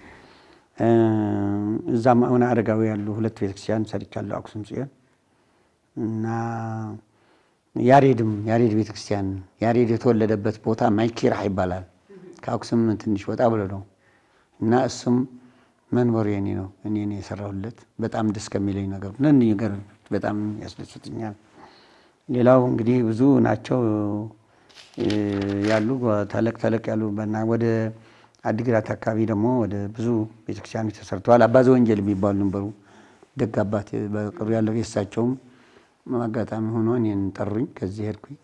እዛም አሁን አረጋዊ ያሉ 2 ቤተክርስቲያን ሰርቻለሁ። አክሱም ጽዮን እና ያሬድ ቤተክርስቲያን ያሬድ የተወለደበት ቦታ ማይኪራ ይባላል። ከአክሱም ትንሽ ወጣ ብሎ ነው። እና እሱም መንበሩ የኔ ነው። እኔ ነኝ የሰራሁለት። በጣም ደስ ከሚለኝ ነገር ነገር በጣም ያስደስቱኛል። ሌላው እንግዲህ ብዙ ናቸው ያሉ ተለቅ ያሉ ወደ አዲግራት አካባቢ ደግሞ ወደ ብዙ ቤተክርስቲያኖች ተሰርተዋል። አባ ዘወንጌል የሚባሉ ነበሩ። ደግ አባት በቅርቡ ያለው የእሳቸውም አጋጣሚ ሆኖ እኔን ጠሩኝ። ከዚህ ሄድኩኝ።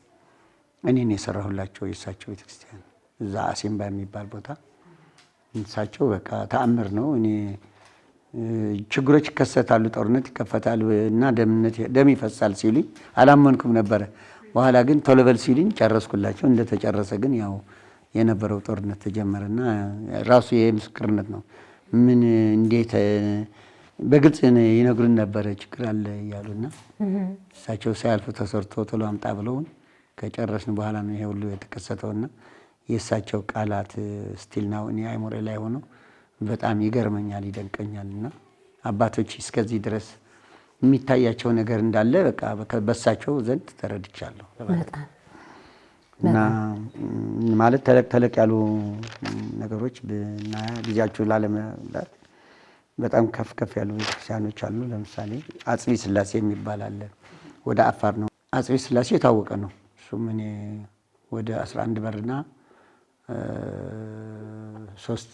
እኔን የሰራሁላቸው የእሳቸው ቤተክርስቲያን እዛ አሴምባ የሚባል ቦታ እሳቸው በቃ ተአምር ነው። እኔ ችግሮች ይከሰታሉ፣ ጦርነት ይከፈታል እና ደም ይፈሳል ሲሉኝ አላመንኩም ነበረ። በኋላ ግን ቶሎ በል ሲሉኝ ጨረስኩላቸው። እንደተጨረሰ ግን ያው የነበረው ጦርነት ተጀመረና ራሱ ይሄ ምስክርነት ነው። ምን እንዴት በግልጽ ይነግሩን ነበረ ችግር አለ እያሉና እሳቸው ሳያልፉ ተሰርቶ ቶሎ አምጣ ብለውን ከጨረስን በኋላ ነው ይሄ ሁሉ የተከሰተውና የእሳቸው ቃላት ስቲል ነው እኔ አይሞሬ ላይ ሆኖ በጣም ይገርመኛል፣ ይደንቀኛልና አባቶች እስከዚህ ድረስ የሚታያቸው ነገር እንዳለ በቃ በእሳቸው ዘንድ ተረድቻለሁ። እና ማለት ተለቅ ያሉ ነገሮች እና ጊዜያቸው ላለመላት በጣም ከፍ ያሉ ክርስቲያኖች አሉ። ለምሳሌ አጽቢ ስላሴ የሚባል አለ፣ ወደ አፋር ነው። አጽቢ ስላሴ የታወቀ ነው። እሱም እኔ ወደ 11 በርና 3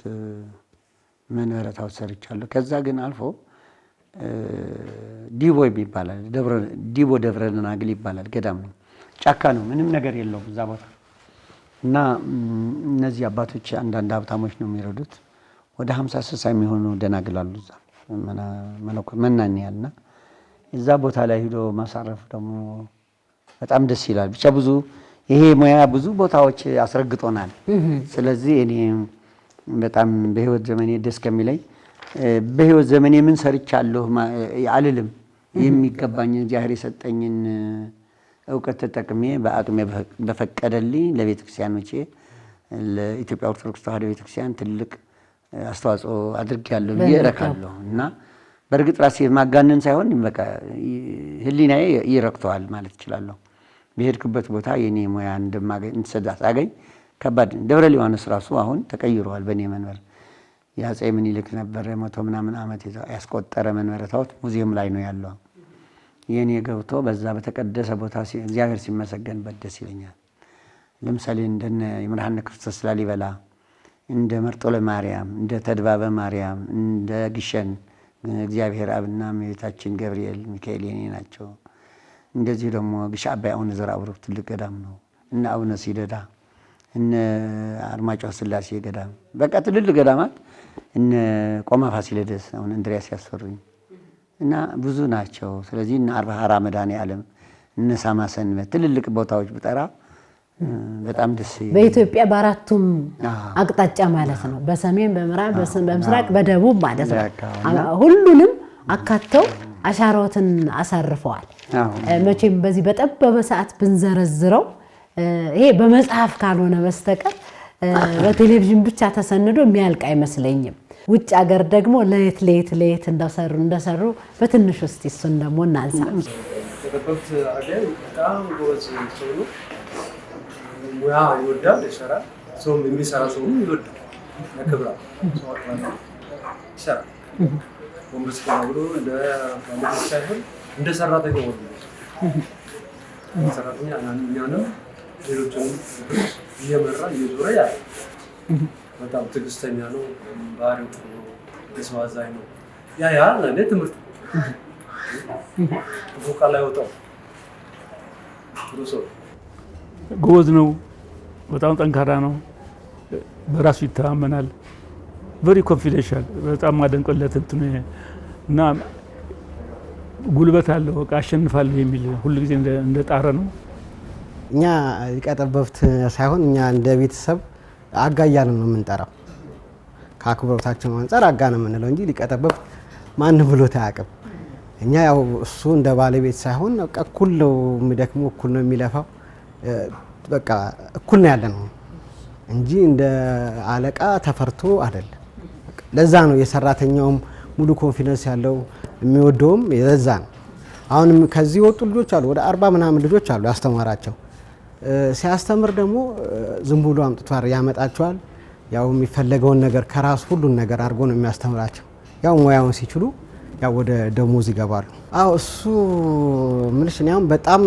መንበረታዎች ሰርቻለሁ። ከዛ ግን አልፎ ዲቦ ይባላል፣ ዲቦ ደብረ ደናግል ይባላል። ገዳም ነው፣ ጫካ ነው፣ ምንም ነገር የለውም እዛ ቦታ እና እነዚህ አባቶች አንዳንድ ሀብታሞች ነው የሚረዱት። ወደ 50-60 የሚሆኑ ደናግላሉ እዛ መናንያልና እዛ ቦታ ላይ ሄዶ ማሳረፍ ደግሞ በጣም ደስ ይላል። ብቻ ብዙ ይሄ ሙያ ብዙ ቦታዎች አስረግጦናል። ስለዚህ እኔ በጣም በህይወት ዘመኔ ደስ ከሚለኝ በህይወት ዘመኔ ምን ሰርቻለሁ አልልም። የሚገባኝ እግዚአብሔር የሰጠኝን እውቀት ተጠቅሜ በአቅሜ በፈቀደልኝ ለቤተክርስቲያኖቼ ለኢትዮጵያ ኦርቶዶክስ ተዋሕዶ ቤተክርስቲያን ትልቅ አስተዋጽኦ አድርጌያለሁ ብዬ እረካለሁ። እና በእርግጥ ራሴ ማጋነን ሳይሆን በቃ ህሊናዬ ይረክተዋል ማለት እችላለሁ። በሄድኩበት ቦታ የኔ ሙያ ሳገኝ ከባድ ደብረ ሊባኖስ ራሱ አሁን ተቀይሯል። በኔ መንበር የአፄ ምኒልክ ነበረ 100 ምናምን ዓመት ያስቆጠረ መንበረ ታቦት ሙዚየም ላይ ነው ያለው። የኔ ገብቶ በዛ በተቀደሰ ቦታ እግዚአብሔር ሲመሰገንበት ደስ ይለኛል። ለምሳሌ እንደነ የመድኃኔ ክርስቶስ ላሊበላ፣ እንደ መርጦለ ማርያም፣ እንደ ተድባበ ማርያም፣ እንደ ግሸን እግዚአብሔር አብና እመቤታችን ገብርኤል ሚካኤል የኔ ናቸው። እንደዚህ ደግሞ ግሽ አባይ አቡነ ዘርአብሩክ ትልቅ ገዳም ነው። እነ አቡነ ሲደዳ፣ እነ አርማጭሆ ስላሴ ገዳም በቃ ትልልቅ ገዳማት፣ እነ ቆማ ፋሲለደስ አሁን እንድሪያስ ያሰሩኝ እና ብዙ ናቸው። ስለዚህ እነ አርባ ሀራ መድኃኔዓለም፣ እነ ሳማ ሰንበት ትልልቅ ቦታዎች ብጠራ በጣም ደስ ይላል። በኢትዮጵያ በአራቱም አቅጣጫ ማለት ነው፣ በሰሜን፣ በምዕራብ፣ በምስራቅ፣ በደቡብ ማለት ነው። ሁሉንም አካተው አሻራዎትን አሳርፈዋል። መቼም በዚህ በጠበበ ሰዓት ብንዘረዝረው ይሄ በመጽሐፍ ካልሆነ በስተቀር በቴሌቪዥን ብቻ ተሰንዶ የሚያልቅ አይመስለኝም። ውጭ ሀገር ደግሞ ለየት እንደሰሩ በትንሹ እስቲ እሱን ደግሞ እናንሳ። ጠበብት አገር በጣም ጎበዝ ሰው ነው። ሙያ ይወዳል፣ ይሰራል። ሰው የሚሰራ ሰው ይወዳል፣ ያከብራል፣ ይሰራል። ወንበስ ብሎ እንደ ባለቤት ሳይሆን እንደ ሰራተኛ ወንበስ ሰራተኛ እኛንም ሌሎችንም እየመራ እየዞረ ያለ በጣም ትዕግስተኛ ነው። ባህሪው ጥሩ ነው። የሰው አዛኝ ነው። ያ ለእኔ ትምህርት ፎቃ ላይ ወጣው ጥሩ ሰው ጎበዝ ነው። በጣም ጠንካራ ነው። በራሱ ይተማመናል። ቨሪ ኮንፊደንሻል። በጣም ማደንቆለት እንትን እና ጉልበት አለው። በቃ አሸንፋለሁ የሚል ሁሉ ጊዜ እንደጣረ ነው። እኛ ሊቀ ጠበብት ሳይሆን እኛ እንደ ቤተሰብ አጋ እያልን ነው የምንጠራው። ከአክብሮታችን አንፃር አጋ ነው የምንለው እንጂ ሊቀ ጠበብት ማንም ብሎት አያውቅም። እኛ ያው እሱ እንደ ባለቤት ሳይሆን በቃ እኩል ነው የሚደክመው፣ እኩል ነው የሚለፋው፣ በቃ እኩል ነው ያለ ነው እንጂ እንደ አለቃ ተፈርቶ አይደለም። ለዛ ነው የሰራተኛውም ሙሉ ኮንፊደንስ ያለው የሚወደውም ለዛ ነው። አሁንም ከዚህ ወጡ ልጆች አሉ፣ ወደ 40 ምናምን ልጆች አሉ ያስተማራቸው። ሲያስተምር ደግሞ ዝም ብሎ አምጥቷል ያመጣቸዋል። ያው የሚፈለገውን ነገር ከራሱ ሁሉን ነገር አድርጎ ነው የሚያስተምራቸው። ያው ሙያውን ሲችሉ ያው ወደ ደሞዝ ይገባሉ። አዎ እሱ ምንሽ ነው በጣም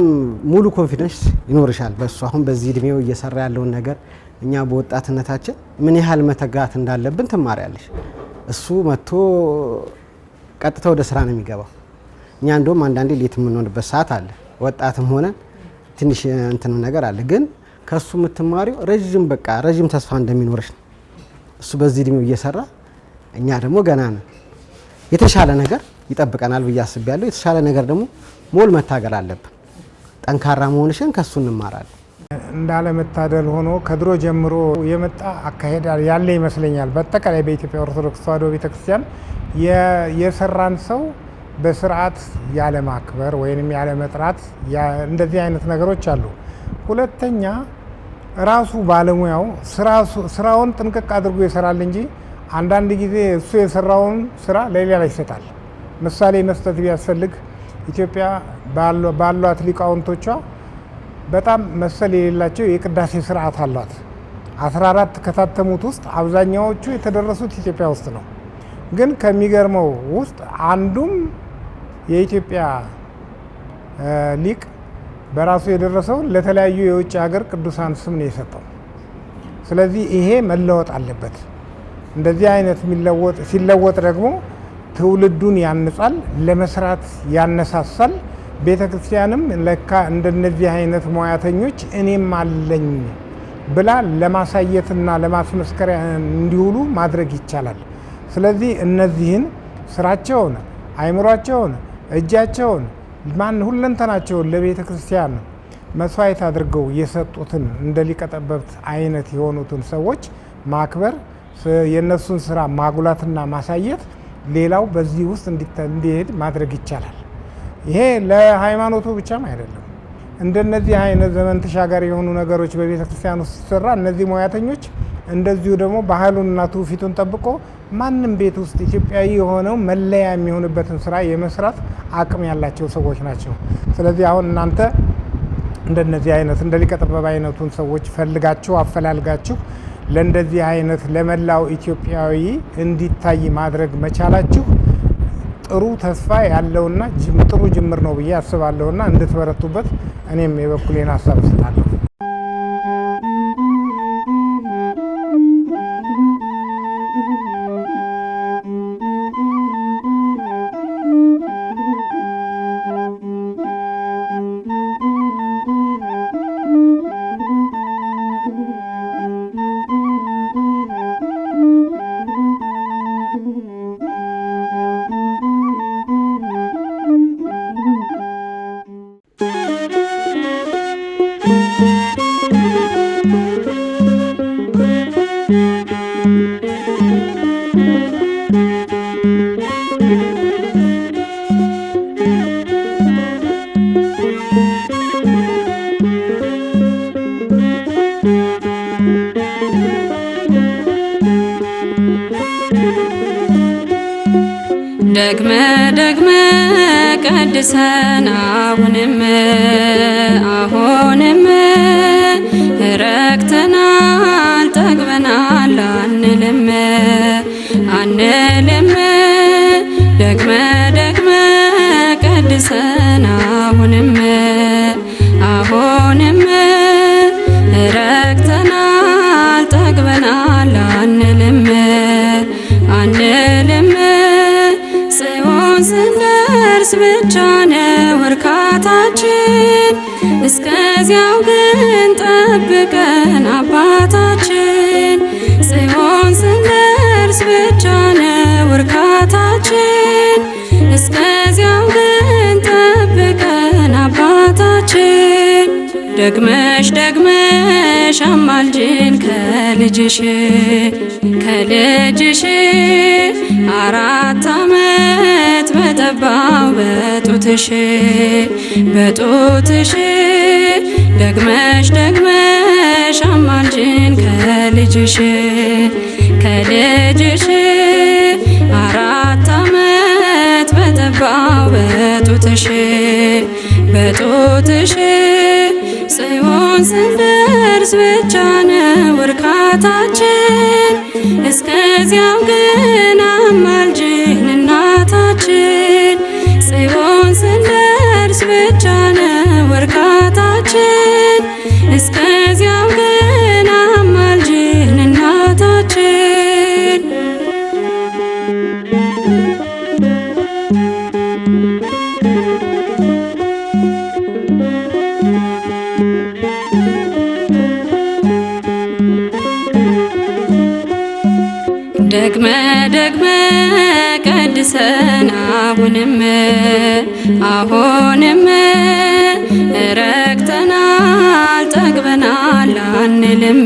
ሙሉ ኮንፊደንስ ይኖርሻል በሱ። አሁን በዚህ እድሜው እየሰራ ያለውን ነገር እኛ በወጣትነታችን ምን ያህል መተጋት እንዳለብን ትማሪያለሽ። እሱ መጥቶ ቀጥታ ወደ ስራ ነው የሚገባው። እኛ እንደውም አንዳንዴ ሌት የምንሆንበት ሰዓት አለ። ወጣትም ሆነ ትንሽ እንትን ነገር አለ። ግን ከሱ የምትማሪው ረጅም ተስፋ እንደሚኖርሽ ነው። እሱ በዚህ እድሜው እየሰራ እኛ ደግሞ ገና ነን። የተሻለ ነገር ይጠብቀናል ብዬ አስቤያለሁ። የተሻለ ነገር ደግሞ ሞል መታገል አለብን። ጠንካራ መሆንሽን ከሱ እንማራለን። እንዳለመታደል ሆኖ ከድሮ ጀምሮ የመጣ አካሄድ ያለ ይመስለኛል። በአጠቃላይ በኢትዮጵያ ኦርቶዶክስ ተዋሕዶ ቤተክርስቲያን የሰራን ሰው በስርዓት ያለ ማክበር ወይንም ያለ መጥራት እንደዚህ አይነት ነገሮች አሉ። ሁለተኛ ራሱ ባለሙያው ስራውን ጥንቅቅ አድርጎ ይሰራል እንጂ አንዳንድ ጊዜ እሱ የሰራውን ስራ ለሌላ ይሰጣል። ምሳሌ መስጠት ቢያስፈልግ ኢትዮጵያ ባሏት ሊቃውንቶቿ በጣም መሰል የሌላቸው የቅዳሴ ስርዓት አሏት። 14 ከታተሙት ውስጥ አብዛኛዎቹ የተደረሱት ኢትዮጵያ ውስጥ ነው። ግን ከሚገርመው ውስጥ አንዱም የኢትዮጵያ ሊቅ በራሱ የደረሰው ለተለያዩ የውጭ ሀገር ቅዱሳን ስም ነው የሰጠው። ስለዚህ ይሄ መለወጥ አለበት። እንደዚህ አይነት ሲለወጥ ደግሞ ትውልዱን ያንጻል፣ ለመስራት ያነሳሳል። ቤተ ክርስቲያንም ለካ እንደነዚህ አይነት ሙያተኞች እኔም አለኝ ብላ ለማሳየትና ለማስመስከር እንዲውሉ ማድረግ ይቻላል። ስለዚህ እነዚህን ስራቸውን፣ አይምሯቸውን፣ እጃቸውን ሁለንተናቸውን ለቤተ ክርስቲያን መስዋዕት አድርገው የሰጡትን እንደ ሊቀ ጠበብት አይነት የሆኑትን ሰዎች ማክበር፣ የነሱን ስራ ማጉላትና ማሳየት፣ ሌላው በዚህ ውስጥ እንዲሄድ ማድረግ ይቻላል። ይሄ ለሃይማኖቱ ብቻም አይደለም። እንደነዚህ አይነት ዘመን ተሻጋሪ የሆኑ ነገሮች በቤተ ክርስቲያን ውስጥ ሲሰራ እነዚህ ሙያተኞች እንደዚሁ ደግሞ ባህሉንና ትውፊቱን ጠብቆ ማንም ቤት ውስጥ ኢትዮጵያዊ የሆነው መለያ የሚሆንበትን ስራ የመስራት አቅም ያላቸው ሰዎች ናቸው። ስለዚህ አሁን እናንተ እንደነዚህ አይነት እንደ ሊቀ ጠበብ አይነቱን ሰዎች ፈልጋችሁ አፈላልጋችሁ ለእንደዚህ አይነት ለመላው ኢትዮጵያዊ እንዲታይ ማድረግ መቻላችሁ ጥሩ ተስፋ ያለውና ጥሩ ጅምር ነው ብዬ አስባለሁና እንድትበረቱበት እኔም የበኩሌን ሀሳብ እሰጣለሁ። ደግመ ቀድሰን አሁንም ረክተናል ጠግበናል አንልም ደግመ ቀድሰን አሁንም ረክተናል ጠግበናል አንልም ጽዮን ስንደርስ ብቻ ነው እርካታችን፣ እስከዚያው ግን ጠብቀን አባታችን። ጽዮን ስንደርስ ብቻ ነው እርካታችን፣ እስከዚያው ግን ጠብቀን አባታችን። ደግመሽ አማልጅን ከልጅሽ 4 ዓመት በጠባው በጡትሽ ደግመሽ አማልጅን ከልጅሽ 4 ዓመት በጠባው በጡትሽ ጽዮን ስንደርስ ብቻ ነው እርካታችን፣ እስከዚያው ግን አማልጅን እናታችን። ጽዮን ስንደርስ ብቻ ነው እርካታችን፣ እስከዚያው ግን አማልጅን እናታችን። ደግመ ደግመ ቀድሰን አሁንም ረክተናል ጠግበናል አንልም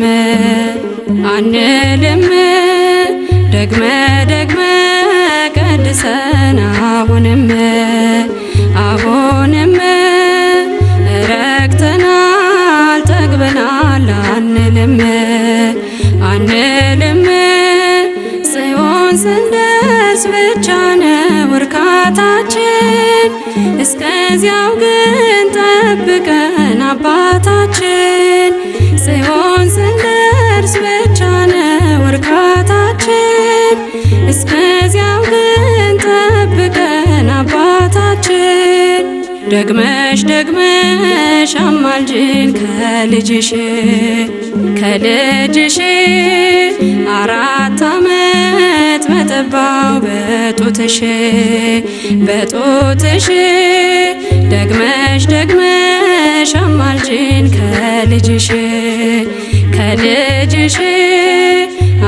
ደግመ ደግመ ቀድሰን አሁንም ረክተናል ጠግበናል አንልም ጽዮን ስንደርስ ብቻ ነው እርካታችን እስከዚያው ግን ጠብቀን አባታችን ጽዮን ስንደርስ ብቻ ነው እርካታችን እስከዚያው ግን ጠብቀን አባታችን ደግመሽ ደግመሽ አማልጅን ከልጅሽ 4 ዓመት በጠባው በጡትሽ ደግመሽ ደግመሽ አማልጅን ከልጅሽ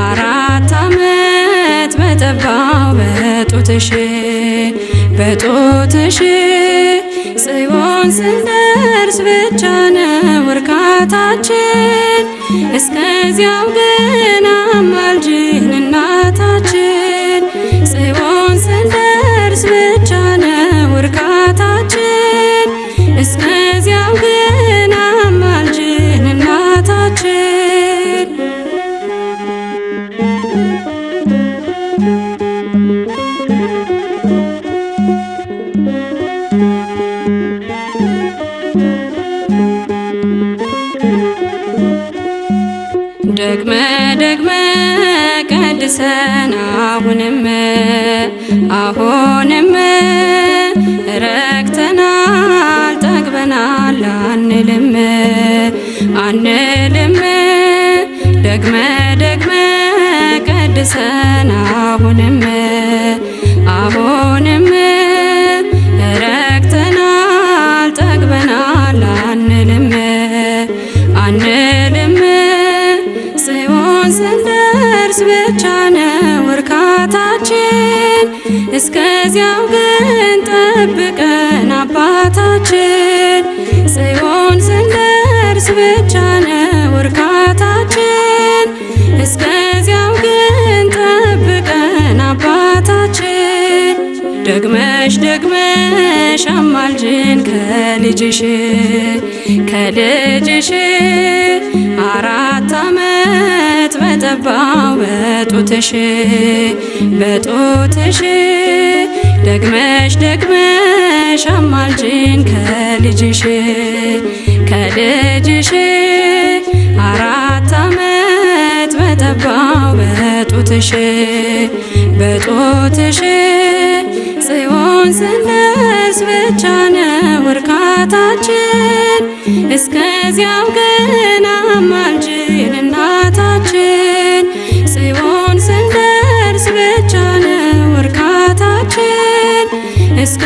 4 ዓመት በጠባው በጡትሽ ጽዮን ስንደርስ ብቻ ነው እርካታችን እስከዚያው ግን አማልጅን እናታችን ጽዮን ስንደርስ ብቻ ነው እርካታችን እስከዚያው ግን አማልጅን እናታችን ደግመ ደግመ ቀድሰን አሁንም ረክተናል ጠግበናል አንልም ደግመ ደግመ ቀድሰን አሁንም ረክተናል ጠግበናል አንልም ጽዮን ስንደርስ ብቻ ነው እርካታችን እስከዚያው ግን ጠብቀን አባታችን ጽዮን ስንደርስ ብቻ ነው እርካታችን እስከዚያው ግን ጠብቀን አባታችን ደግመሽ ደግመሽ አማልጅን ከልጅሽ 4 ዓመት በጠባው በጡትሽ ደግመሽ ደግመሽ አማልጅን ከልጅሽ 4 ዓመት በጠባው በጡትሽ ጽዮን ስንደርስ ብቻ ነው እርካታችን እስከዚያው ግን አማልጅን እናታችን ጽዮን ስንደርስ ብቻ ነው እርካታችን እስከ